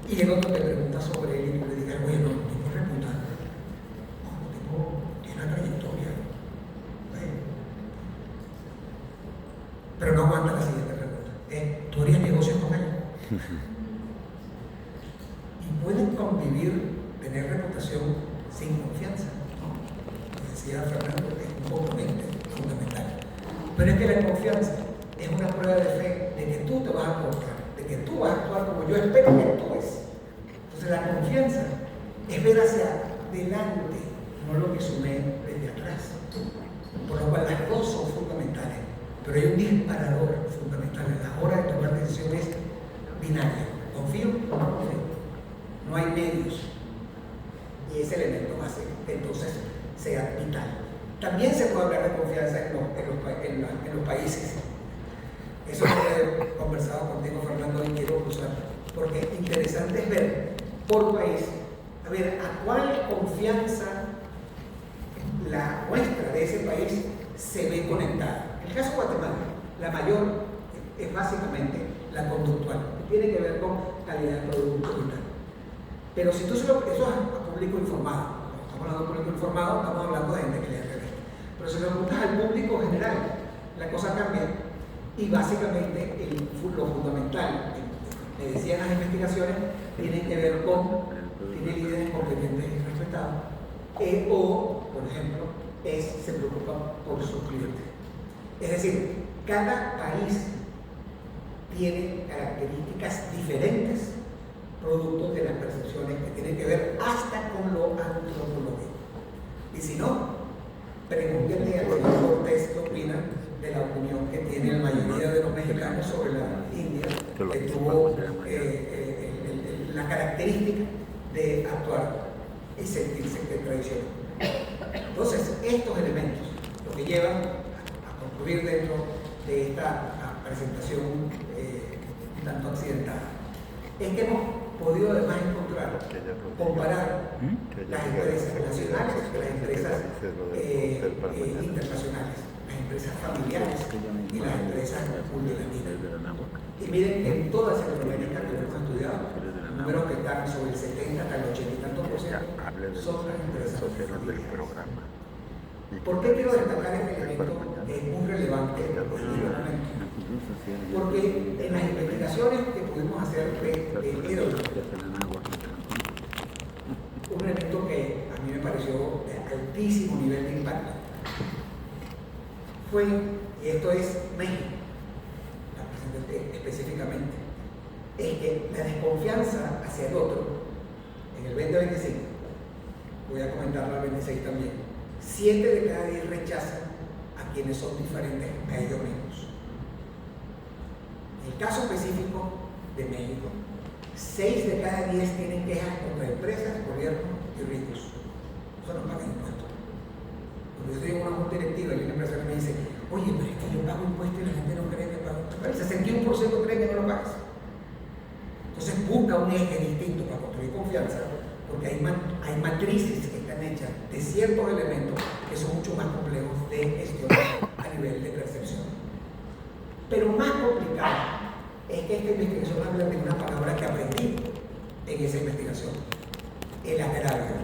y el otro te pregunta sobre él y tú le digas: oye, no tengo reputado, tiene una trayectoria, pero no aguanta la siguiente pregunta: ¿tú harías negocios con él? Y pueden convivir, tener reputación sin confianza, ¿no? Como decía Fernando, es un componente fundamental. Pero es que la confianza es una prueba de fe de que tú te vas a comportar, de que tú vas a actuar como yo espero que actúes. Entonces la confianza es ver hacia adelante, no lo que sume desde atrás. Por lo cual las dos son fundamentales, pero hay un disparador fundamental en la hora de tomar decisiones binarias: confío o no confío. No hay medios. Y ese elemento hace que entonces sea vital. También se puede hablar de confianza en los países. Eso lo he conversado contigo, Fernando, y quiero usar, porque interesante es ver por país, a ver a cuál confianza la muestra de ese país se ve conectada. En el caso de Guatemala, la mayor es básicamente la conductual, que tiene que ver con calidad de producto y tal. Pero si tú eso es a público informado, cuando estamos hablando de público informado, estamos hablando de gente que lee revistas. Pero si lo preguntas al público general, la cosa cambia. Y básicamente lo fundamental, que me decían las investigaciones, tienen que ver con tiene líderes competentes y respetados, o, por ejemplo, se preocupan por sus clientes. Es decir, cada país tiene características diferentes producto de las percepciones que tienen que ver hasta con lo antropológico. Y si no, pregúntenle al señor Cortés qué opina de la opinión que tiene la mayoría de los mexicanos sobre la India, que tuvo la característica de actuar y sentirse tradicional. Entonces, estos elementos, lo que llevan a concluir dentro de esta presentación tanto accidentada, es que hemos podido además comparar las empresas nacionales, las empresas internacionales, las empresas familiares y las empresas multinacionales. Y miren que en toda Centroamérica que hemos estudiado, números que están sobre el 70 hasta el 80 y tantos por ciento son las empresas familiares. ¿Por qué quiero destacar este elemento que es muy relevante en este momento? Porque en las investigaciones que pudimos hacer de Edel, un elemento que a mí me pareció de altísimo nivel de impacto fue, y esto es México, la presenté específicamente, es que la desconfianza hacia el otro en el 2025, voy a comentarlo al 26 también, 7 de cada 10 rechazan a quienes son diferentes a ellos mismos. En el caso específico de México, 6 de cada 10 tienen quejas contra empresas, gobiernos y ricos. Eso no pagan impuestos. Cuando yo estoy en una junta directiva y una empresa me dice, oye, pero es que yo pago impuestos y la gente no cree que pago. El 61% cree que no lo pagas. Entonces busca un eje distinto para construir confianza, porque hay matrices que están hechas de ciertos elementos que son mucho más complejos de gestionar a nivel de percepción. Pero más complicado es que esta investigación habla de una palabra que aprendí en esa investigación, el agravio.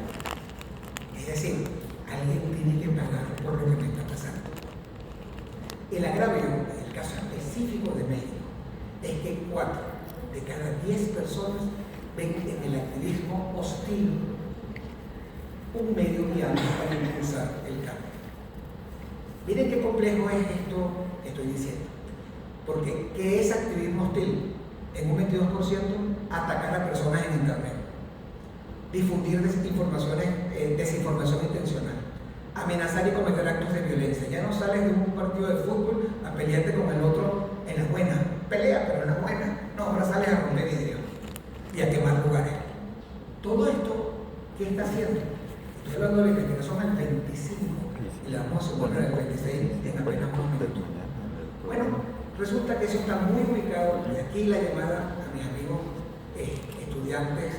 Es decir, alguien tiene que pagar por lo que me está pasando. El agravio, en el caso específico de México, es que 4 de cada 10 personas ven en el activismo hostil un medio viable para impulsar el cambio. Miren qué complejo es esto que estoy diciendo. Porque, ¿qué es activismo hostil? En un 22%, atacar a personas en Internet, difundir desinformación intencional, amenazar y cometer actos de violencia. Ya no sales de un partido de fútbol a pelearte con el otro en las buenas. Pelea, pero en las buenas. No, ahora sales a romper vidrio y a quemar lugares. Todo esto, ¿qué está haciendo? Estoy hablando de la investigación al 25 y la vamos a suponer al 26 en apenas unos minutos. Bueno, resulta que eso está muy ubicado, y aquí la llamada a mis amigos estudiantes,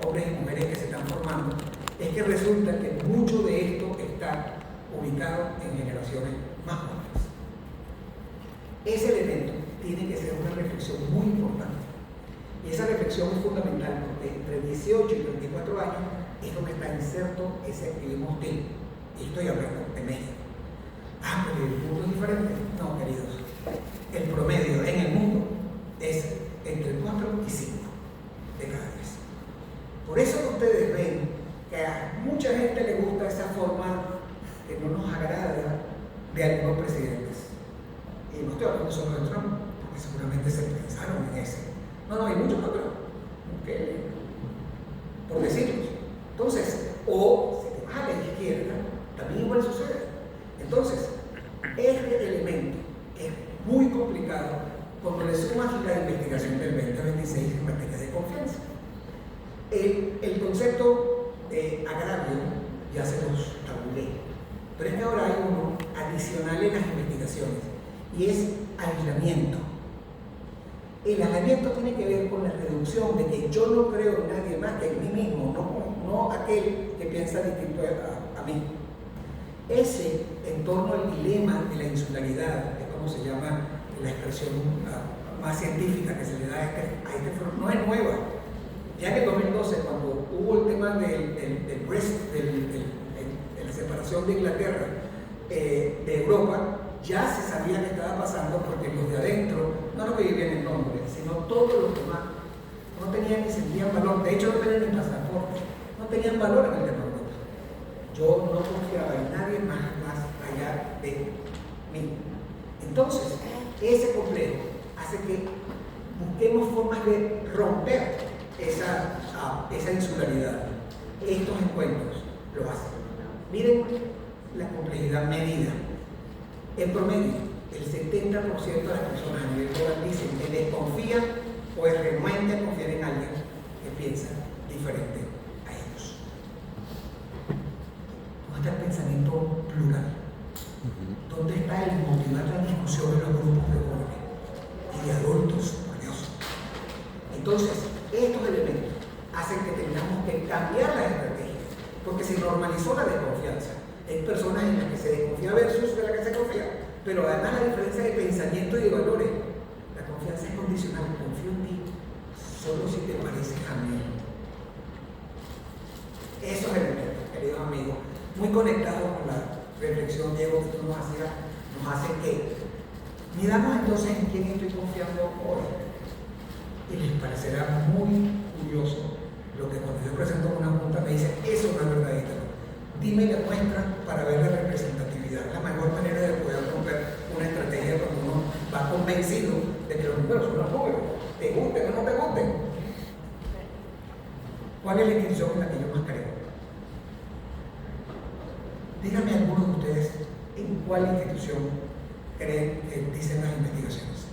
hombres y mujeres que se están formando, es que resulta que mucho de esto está ubicado en generaciones más jóvenes. Ese elemento tiene que ser una reflexión muy importante. Y esa reflexión es fundamental porque entre 18 y 34 años es donde está inserto ese activismo hostil. Y estoy hablando de México. Ah, pero el mundo es diferente. No, queridos. El promedio en el mundo es entre 4 y 5 de cada 10. Por eso ustedes ven que a mucha gente le gusta esa forma que no nos agrada de algunos presidentes. Y no estoy hablando solo de Trump, porque seguramente se pensaron en ese. No, hay muchos otros. Por decirlos. Entonces, o si te vas a la izquierda, también igual sucede. Entonces, este elemento es muy complicado cuando le sumas la investigación del 2026 en materia de confianza. El concepto de agravio ya se los tabulé, pero es que ahora hay uno adicional en las investigaciones y es aislamiento. El aislamiento tiene que ver con la reducción de que yo no creo en nadie más que en mí mismo, no aquel que piensa distinto a mí. Ese, en torno al dilema de la insularidad, que es como se llama la expresión más científica que se le da a este fenómeno, no es nueva. Ya en el 2012, cuando hubo el tema del Brexit, de la separación de Inglaterra de Europa, ya se sabía que estaba pasando porque los de adentro, no los que vivían en Londres, sino todos los demás, no tenían ni sentían valor. De hecho, no tenían ni pasaporte, no tenían valor en el tema de Europa. Yo no confiaba en nadie nadie más allá de mí. Entonces, ese complejo hace que busquemos formas de romper esa insularidad. Estos encuentros lo hacen. Miren la complejidad medida. En promedio, el 70% de las personas a nivel global dicen que desconfían o es renuente a confiar en alguien que piensa diferente a ellos. ¿Dónde está el pensamiento plural? ¿Dónde está el motivar la discusión en los grupos de jóvenes y de adultos? Por Dios. Entonces, estos elementos hacen que tengamos que cambiar la estrategia, porque se normalizó la desconfianza. Hay personas en las que se desconfía versus de la que se confía, pero además la diferencia de pensamiento y de valores. La confianza es condicional, confío en ti solo si te pareces a mí. Esos elementos, queridos amigos, muy conectados con la reflexión, Diego, que tú nos hace que miramos entonces en quién estoy confiando hoy. Y les parecerá muy curioso lo que cuando yo presento una junta me dicen, eso no es verdadero. Dime la muestra para ver la representatividad. La mejor manera de poder romper una estrategia cuando uno va convencido de que los números son los números, te gusten o no te gusten. ¿Cuál es la institución en la que yo más creo? Díganme algunos de ustedes en cuál institución creen que dicen las investigaciones.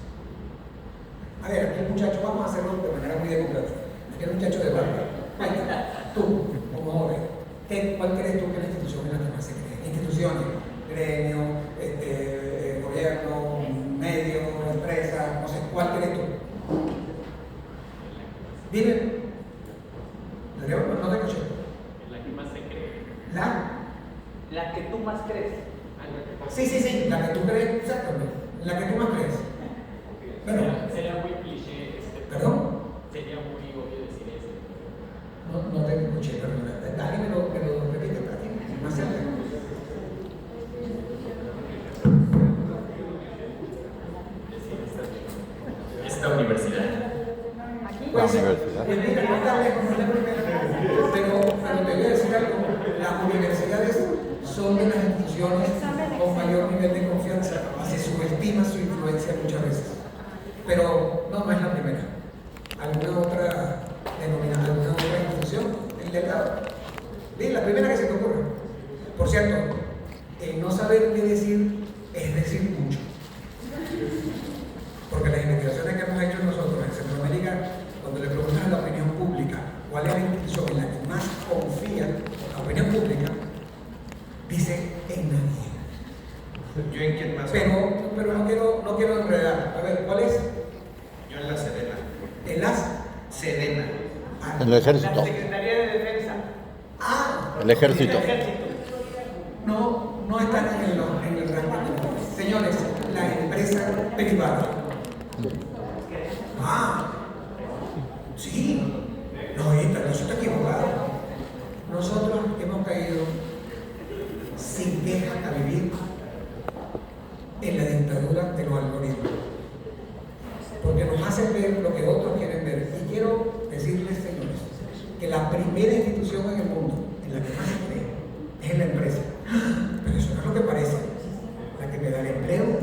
A ver, aquí el muchacho, vamos a hacerlo de manera muy democrática. Aquí el muchacho de barba. Venga, tú, como joven, ¿cuál crees tú que es la institución en la que más se cree? Instituciones, gremio, gobierno, medio, empresa, no sé, ¿cuál crees tú? Dime. No te escuché. La que más se cree. La que tú más crees. Sí, la que tú crees, exactamente. La que tú más crees. Bueno, sería muy cliché. ¿Perdón? Sería muy obvio decir eso. No te escuché, perdón. Dale, me lo repite para ti. Más cerca. Esta universidad. Pues, mira, no está lejos, no es la primera. Pero te voy a decir algo. Las universidades son de las instituciones con mayor nivel de confianza y se subestima su influencia muchas veces. Pero no es la primera. ¿Alguna otra denominación, alguna otra institución? El del lado. Bien, la primera que se te ocurra. Por cierto, el no saber qué decir es decir mucho. Porque las investigaciones que hemos hecho nosotros en Centroamérica, cuando le preguntan a la opinión pública cuál es la institución en la que más confía la opinión pública, dice en nadie. ¿Yo en quién más? Pero no quiero enredar. A ver, ¿cuál es? Yo en la Sedena. ¿En las? Sedena. Ah, En el ejército. La Secretaría de Defensa. El ejército. El ejército. no están en el rango. Señores, la empresa privada. Sí. No, eso está equivocado. Nosotros hemos caído sin queja a vivir en la dictadura de los algoritmos. Porque nos hacen ver lo que otros quieren ver. Y quiero decirles, señores, que la primera institución en el mundo en la que más se cree es en la empresa. Pero eso no es lo que parece. La que me da el empleo.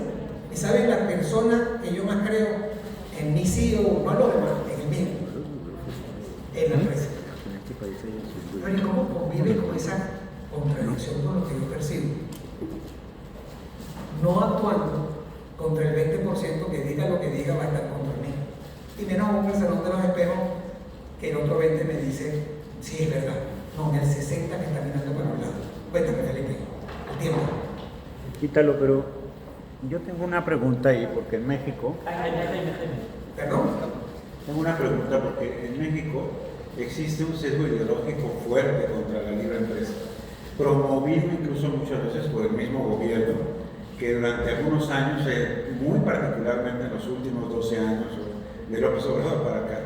¿Y saben la persona que yo más creo en mi CEO, no en los demás, en el mío? En la empresa. Pero ¿y cómo convive con esa contradicción con lo que yo percibo? No actuando contra el 20% que diga lo que diga va a estar contra mí. Y menos aún en el salón de los espejos, que el otro 20 me dice, sí, es verdad. No, en el 60 que está mirando para un lado. Cuéntame, Felipe, el tiempo. Quítalo, pero yo tengo una pregunta ahí, porque en México... ¿Perdón? Tengo una pregunta porque en México existe un sesgo ideológico fuerte contra la libre empresa, promovido incluso muchas veces por el mismo gobierno, que durante algunos años, muy particularmente en los últimos 12 años de López Obrador para acá,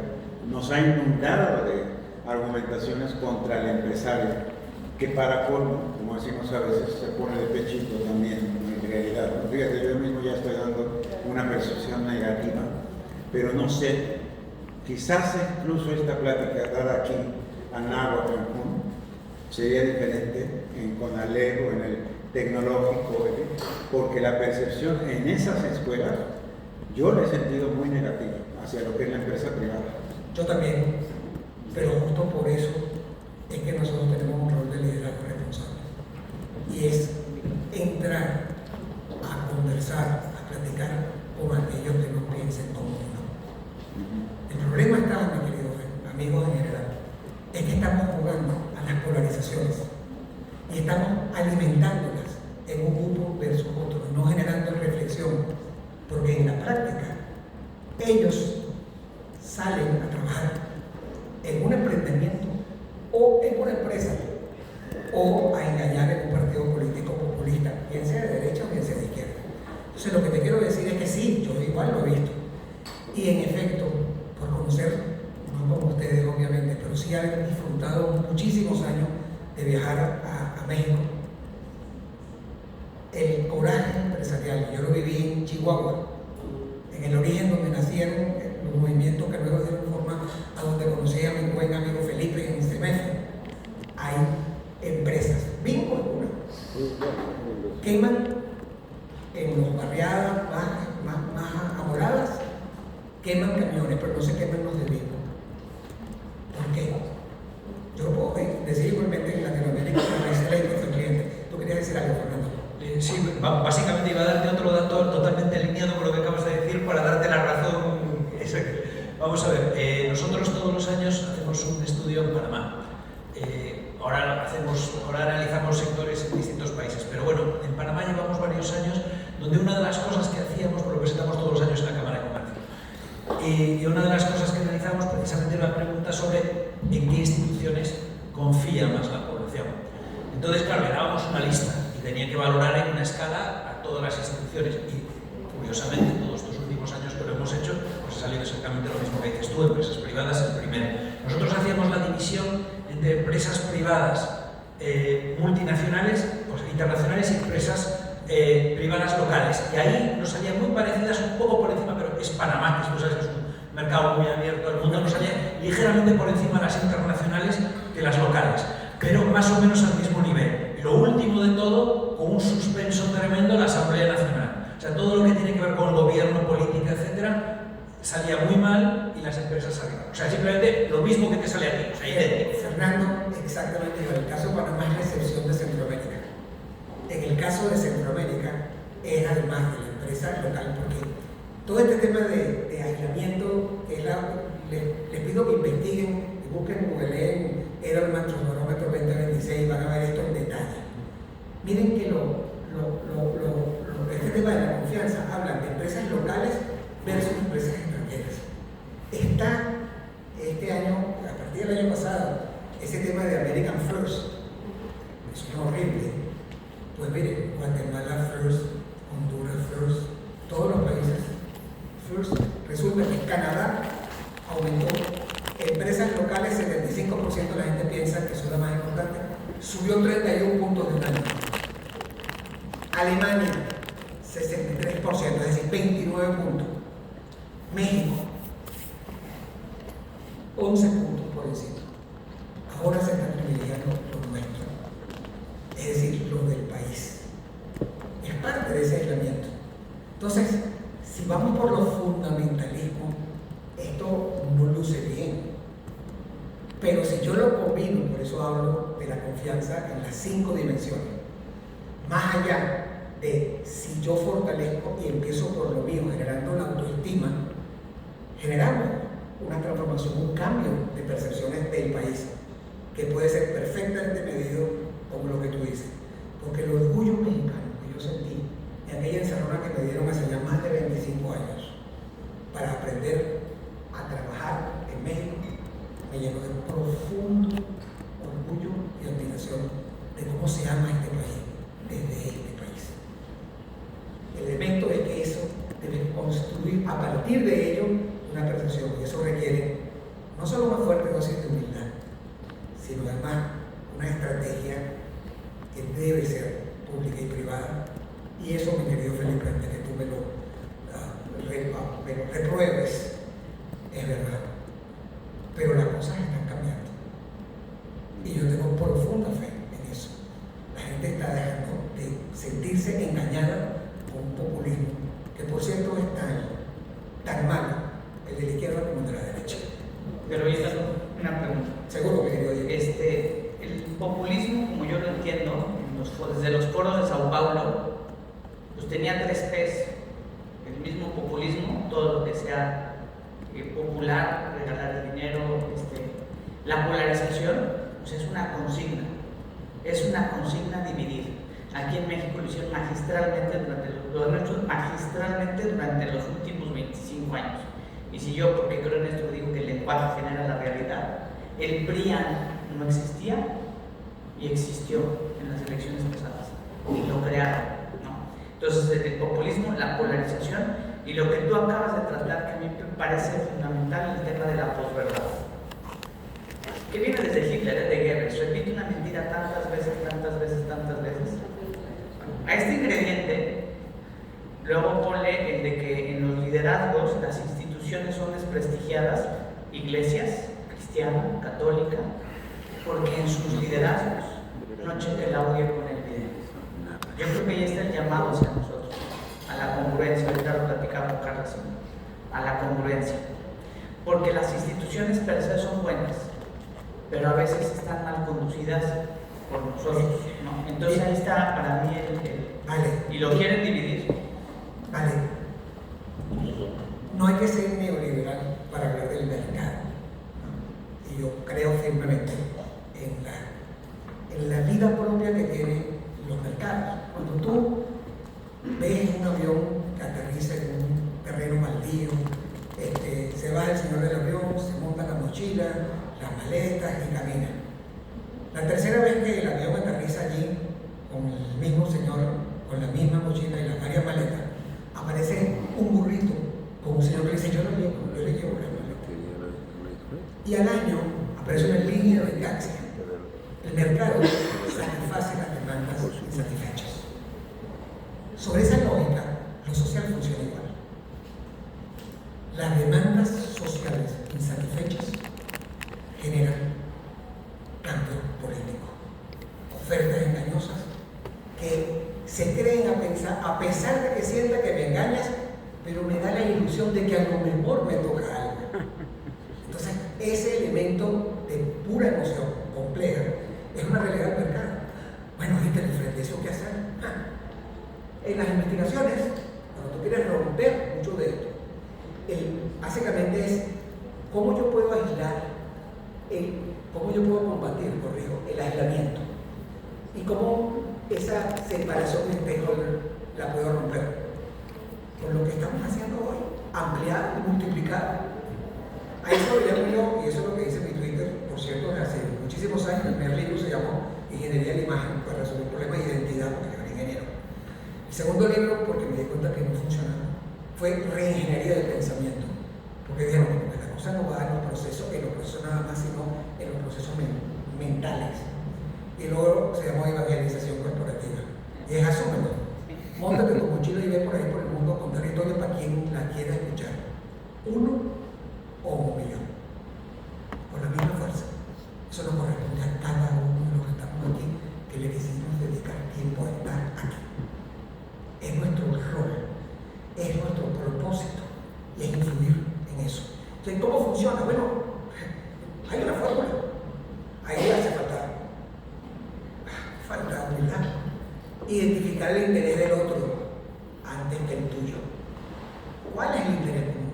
nos ha inundado de argumentaciones contra el empresario, que para colmo, como decimos a veces, se pone de pechito también en realidad. Fíjate, yo mismo ya estoy dando una percepción negativa, pero no sé, quizás incluso esta plática dada aquí a Nagua, Cancún, sería diferente en Conalep o en el tecnológico, porque la percepción en esas escuelas yo la he sentido muy negativa hacia lo que es la empresa privada. Yo también, pero justo por eso es que nosotros tenemos un rol de liderazgo responsable. Y es entrar a conversar, a platicar con aquellos que no piensen como uno. El problema está, mi querido amigo en general, es que estamos jugando a las polarizaciones y estamos alimentándolas en un grupo versus otro, no generando reflexión, porque en la práctica ellos salen a trabajar en un emprendimiento o en una empresa o a engañar en un partido político populista, bien sea de derecha o bien sea de izquierda. Entonces lo que te quiero decir es que sí, yo igual lo he visto. Y en efecto, por conocer, no como ustedes obviamente, pero sí haber disfrutado muchísimos años de viajar a México, el coraje empresarial, yo lo viví en Chihuahua, en el origen donde nacieron los movimientos que luego dieron forma a donde conocí a mi buen amigo Felipe en CEMEF. Hay empresas, Bimbo es una, queman en las barriadas más amoradas, queman camiones, pero no se queman los de Bimbo. ¿Por qué? Yo lo puedo decir igualmente en Latinoamérica, es excelente el cliente. ¿Tú querías decir algo, Fernando? Sí, básicamente iba a darte otro dato totalmente alineado con lo que acabas de decir para darte la razón. Vamos a ver, nosotros todos los años hacemos un estudio en Panamá. Ahora analizamos sectores en distintos países, pero bueno, en Panamá llevamos varios años donde una de las cosas que hacíamos, pues lo presentamos todos los años en la Cámara de Comercio, y una de las cosas que analizamos precisamente era la pregunta sobre en qué instituciones confía más la población. Entonces, claro, le dábamos una lista y tenía que valorar en una escala a todas las instituciones y, curiosamente, todos estos últimos años que lo hemos hecho, pues ha salido exactamente lo mismo que dices tú, empresas privadas el primero. Nosotros hacíamos la división entre empresas privadas multinacionales, pues, internacionales y empresas privadas locales. Y ahí nos salían muy parecidas, un poco por encima, pero es Panamá, que tú sabes que es un mercado muy abierto al mundo, nos salía ligeramente por encima las internacionales que las locales, pero más o menos al mismo nivel. Y lo último de todo, con un suspenso tremendo, la Asamblea Nacional. O sea, todo lo que tiene que ver con gobierno, política, etcétera, salía muy mal y las empresas salían. O sea, simplemente lo mismo que te sale aquí, o sea, idéntico. Fernando, exactamente igual. El caso de Panamá es la excepción de Centroamérica. En el caso de Centroamérica, es además de la empresa local, porque todo este tema de aislamiento, les pido que investiguen y busquen, googleen Edelman Transbarómetro 2026 y van a ver esto en detalle. Miren que este tema de la confianza hablan de empresas locales versus empresas extranjeras. Está este año, a partir del año pasado, ese tema de American First, eso es horrible. Pues miren, Guatemala First, Honduras First, todos los países First. Resulta que Canadá aumentó, empresas locales 75% la gente piensa que son las más importantes, subió 31 puntos de un año. Alemania 63%, es decir, 29 puntos. México 11 puntos por encima. Ahora se está privilegiando lo nuestro, es decir, lo del país. Es parte de ese aislamiento. Entonces, si vamos por los fundamentalismos, esto no luce bien. Pero si yo lo combino, por eso hablo de la confianza en las 5 dimensiones, más allá de si yo fortalezco y empiezo por lo mío, generando la autoestima, generamos una transformación, un cambio de percepciones del país, que puede ser perfectamente medido como lo que tú dices. Porque el orgullo mexicano que yo sentí en aquella encerrona que me dieron hace ya más de 25 años para aprender a trabajar en México, me llenó de profundo orgullo y admiración de cómo se ama este país desde este país. El elemento es que eso debe construir a partir de ello una percepción, y eso requiere no solo una fuerte dosis de humildad, sino además una estrategia que debe ser pública y privada. Y eso, mi querido Felipe, antes que tú me lo repruebes, es verdad. Pero las cosas están cambiando. Y yo tengo profunda fe en eso. La gente está dejando de sentirse engañada con un populismo, que por cierto es tan malo, el de la izquierda como el de la derecha. Pero yo tengo una pregunta. Seguro que querido oye. El populismo, como yo lo entiendo, desde los foros de Sao Paulo, pues tenía 3 P's. El mismo populismo, todo lo que sea popular, regalar el dinero, la polarización, pues es una consigna. Es una consigna dividir. Aquí en México lo hicieron magistralmente durante los últimos 25 años. Y si yo, porque creo en esto, digo que el lenguaje genera la realidad, el PRIAN no existía y existió en las elecciones pasadas y lo crearon, ¿no? Entonces el populismo, la polarización y lo que tú acabas de trasladar, que a mí me parece fundamental, el tema de la posverdad, que viene desde Hitler, de Goebbels, repite una mentira tantas veces. A este ingrediente luego ponle el de que en los liderazgos las instituciones son desprestigiadas, iglesias, cristiana, católica, porque en sus liderazgos no checa el audio con el video. Yo creo que ahí está el llamado hacia nosotros, a la congruencia. Ahorita lo platicaba con Carlos, a la congruencia, porque las instituciones per se son buenas, pero a veces están mal conducidas por nosotros, ¿no? Entonces ahí está para mí Vale. y lo quieren dividir. Vale. No hay que ser neoliberal para hablar del mercado, ¿no? Y yo creo firmemente en la vida propia que tienen los mercados. Cuando tú ves un avión que aterriza en un terreno baldío, se baja el señor del avión, se monta la mochila, las maletas y camina. La tercera vez que el avión aterriza allí con el mismo señor, con la misma mochila y las varias maletas, aparece un burrito con un señor que dice: yo le llevo las maletas. Y al año aparece una línea de taxi. El mercado satisface las demandas insatisfechas. Sobre esa lógica, lo social funciona igual. Las demandas sociales insatisfechas generan cambio político, ofertas engañosas que se creen a pesar de que sienta que me engañas, pero me da la ilusión de que a lo mejor me toca algo. Entonces, ese elemento de pura emoción compleja es una realidad del mercado. Bueno, gente, frente a eso, ¿qué hacer? En las investigaciones, cuando tú quieres romper mucho de esto, básicamente es cómo yo puedo aislar, cómo yo puedo combatir, el aislamiento, y cómo esa separación de stakeholder la puedo romper. Por lo que estamos haciendo hoy, ampliar, multiplicar. A eso lo llamo yo, y eso es lo que dice mi Twitter, por cierto, hace muchísimos años. El primer libro se llamó Ingeniería de la Imagen, para resolver problemas de identidad, porque yo era ingeniero. El segundo libro, porque me di cuenta que no funcionaba, fue Reingeniería del Pensamiento, porque dijeron que la cosa no va en los procesos nada más, sino en los procesos mentales. Y luego se llamó Evangelización Corporativa. Y es asúmelo. Móntate tu mochila y ve por ahí por el mundo a contar historias para quien la quiera escuchar. 1 o 1 millón. Con la misma fuerza. Eso nos corresponde a cada uno de los que estamos aquí, que le decidimos dedicar tiempo a estar aquí. Es nuestro rol, es nuestro propósito, y es influir en eso. Entonces, ¿cómo funciona? Bueno, hay una fórmula. Ahí hace falta humildad. Identificar el interés del otro antes que el tuyo. ¿Cuál es el interés común?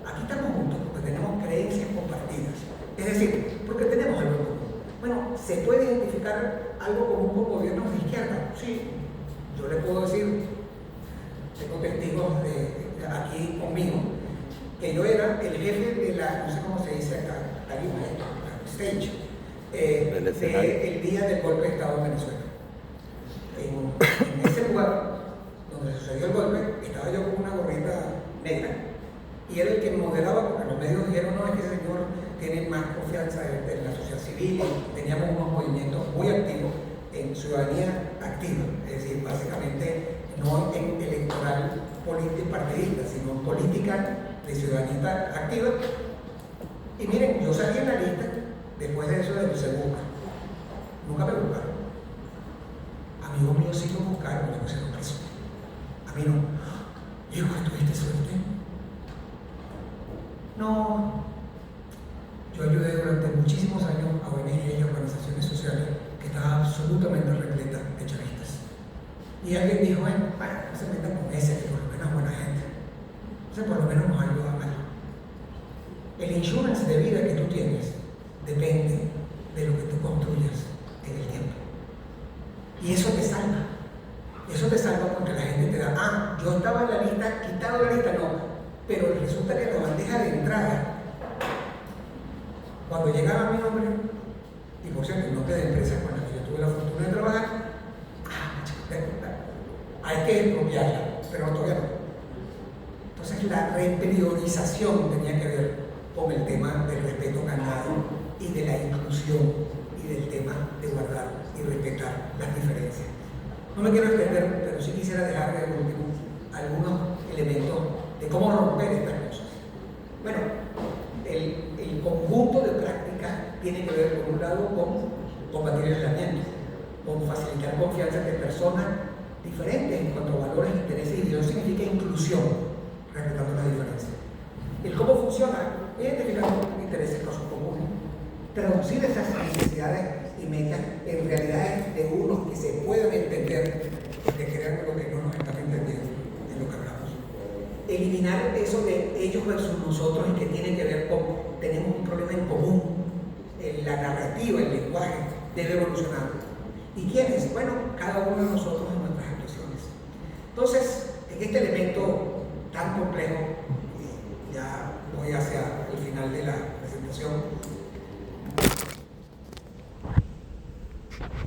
Aquí estamos juntos porque tenemos creencias compartidas. Es decir, porque tenemos algo común. Bueno, ¿se puede identificar algo común con gobiernos de izquierda? Sí. Yo le puedo decir, tengo testigos aquí conmigo, que yo era el jefe de la, no sé cómo se dice acá, stage, el día del golpe de Estado en Venezuela. En ese lugar donde sucedió el golpe, estaba yo con una gorrita negra y era el que moderaba, porque los medios dijeron: no, es que ese señor tiene más confianza en la sociedad civil. Teníamos unos movimientos muy activos en ciudadanía activa, es decir, básicamente no en electoral partidista, sino en política de ciudadanía activa. Y miren, yo salí en la lista después de eso de que se busca. Nunca me buscaron. Amigos míos sí lo buscaron. buscar y lo pusieron preso. A mí no. Hijo, ¿tuviste suerte? No. Yo ayudé durante muchísimos años a ONG y organizaciones sociales que estaban absolutamente repletas de chavistas. Y alguien dijo, bueno, no se metan con ese, que por lo menos es buena gente. Entonces por lo menos nos ayuda a algo. El insurance de vida que tú tienes depende de lo que tú construyas en el tiempo. Y eso te salva. Eso te salva porque la gente te da, yo estaba en la lista, quitado la lista, no. Pero resulta que la bandeja de entrada, cuando llegaba mi nombre, y por cierto, el nombre de empresa con la que yo tuve la fortuna de trabajar, hay que expropiarla, pero todavía no. Entonces la repriorización tenía que ver con el tema del respeto ganado y de la inclusión y del tema de guardar y respetar las diferencias. No me quiero extender, pero sí quisiera dejar de último algunos elementos de cómo romper estas cosas. Bueno, el conjunto de prácticas tiene que ver, por un lado, con combatir el aislamiento, con facilitar confianza entre personas diferentes en cuanto a valores, intereses, y eso significa inclusión, respetando las diferencias. El cómo funciona, identificar intereses que son comunes, traducir esas necesidades y metas en realidades de unos que se puedan entender, porque crean lo que no nos están entendiendo en lo que hablamos. Eliminar eso de ellos versus nosotros y que tiene que ver con tenemos un problema en común. La narrativa, el lenguaje debe evolucionar. ¿Y quiénes? Bueno, cada uno de nosotros en nuestras actuaciones. Entonces, en este elemento tan complejo, ya voy hacia el final de la presentación,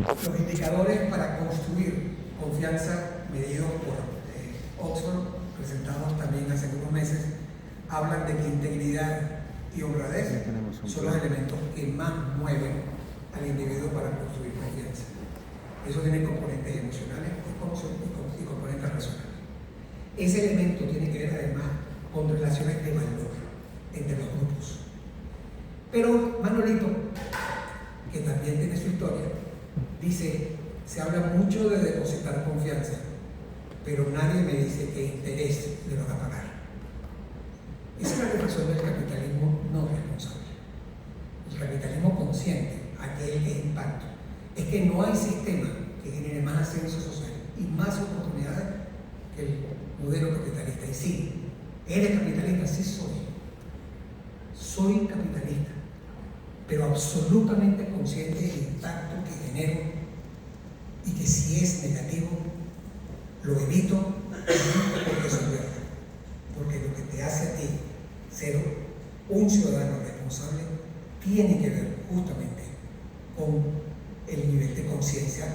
los indicadores para construir confianza medidos por Oxford, presentados también hace unos meses, hablan de que integridad y honradez son los elementos que más mueven al individuo para construir confianza. Eso tiene componentes emocionales y componentes racionales. Ese elemento tiene que ver además con relaciones de valor entre los grupos. Pero Manolito, que también tiene su historia, dice, se habla mucho de depositar confianza, pero nadie me dice qué interés le van a pagar. Esa es la reflexión del capitalismo no responsable. El capitalismo consciente, aquel que es impacto, es que no hay sistema que genere más ascenso social y más oportunidades que el modelo capitalista. Y sí, ¿eres capitalista? Sí soy. Soy capitalista, pero absolutamente consciente del impacto que genero y que si es negativo, lo evito porque soy verdad. Porque lo que te hace a ti ser un ciudadano responsable tiene que ver justamente con el nivel de conciencia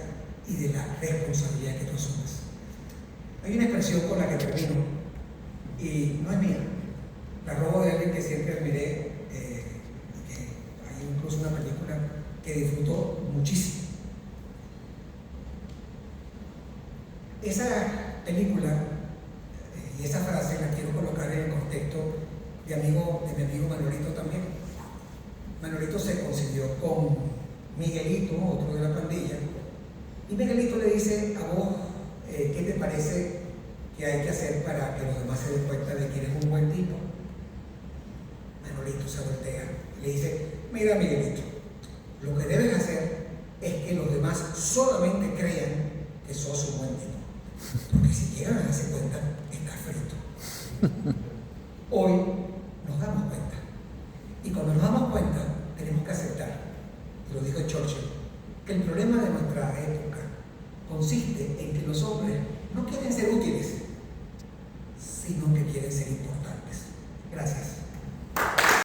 y de la responsabilidad que tú asumes. Hay una expresión con la que termino y no es mía, la robo de alguien que siempre admiré, y que hay incluso una película que disfrutó muchísimo. Esa película y esa frase la quiero colocar en el contexto de mi amigo Manolito también. Manolito se concilió con Miguelito, otro de la pandilla, y Miguelito le dice a vos, ¿qué te parece que hay que hacer para que los demás se den cuenta de que eres un buen tipo? Manolito se voltea y le dice, mira Miguelito, lo que debes hacer es que los demás solamente crean que sos un buen tipo, porque si quieren darse cuenta, estás frito. Hoy nos damos cuenta, y cuando nos damos cuenta tenemos que aceptar, y lo dijo Churchill, que el problema de nuestra época consiste en que los hombres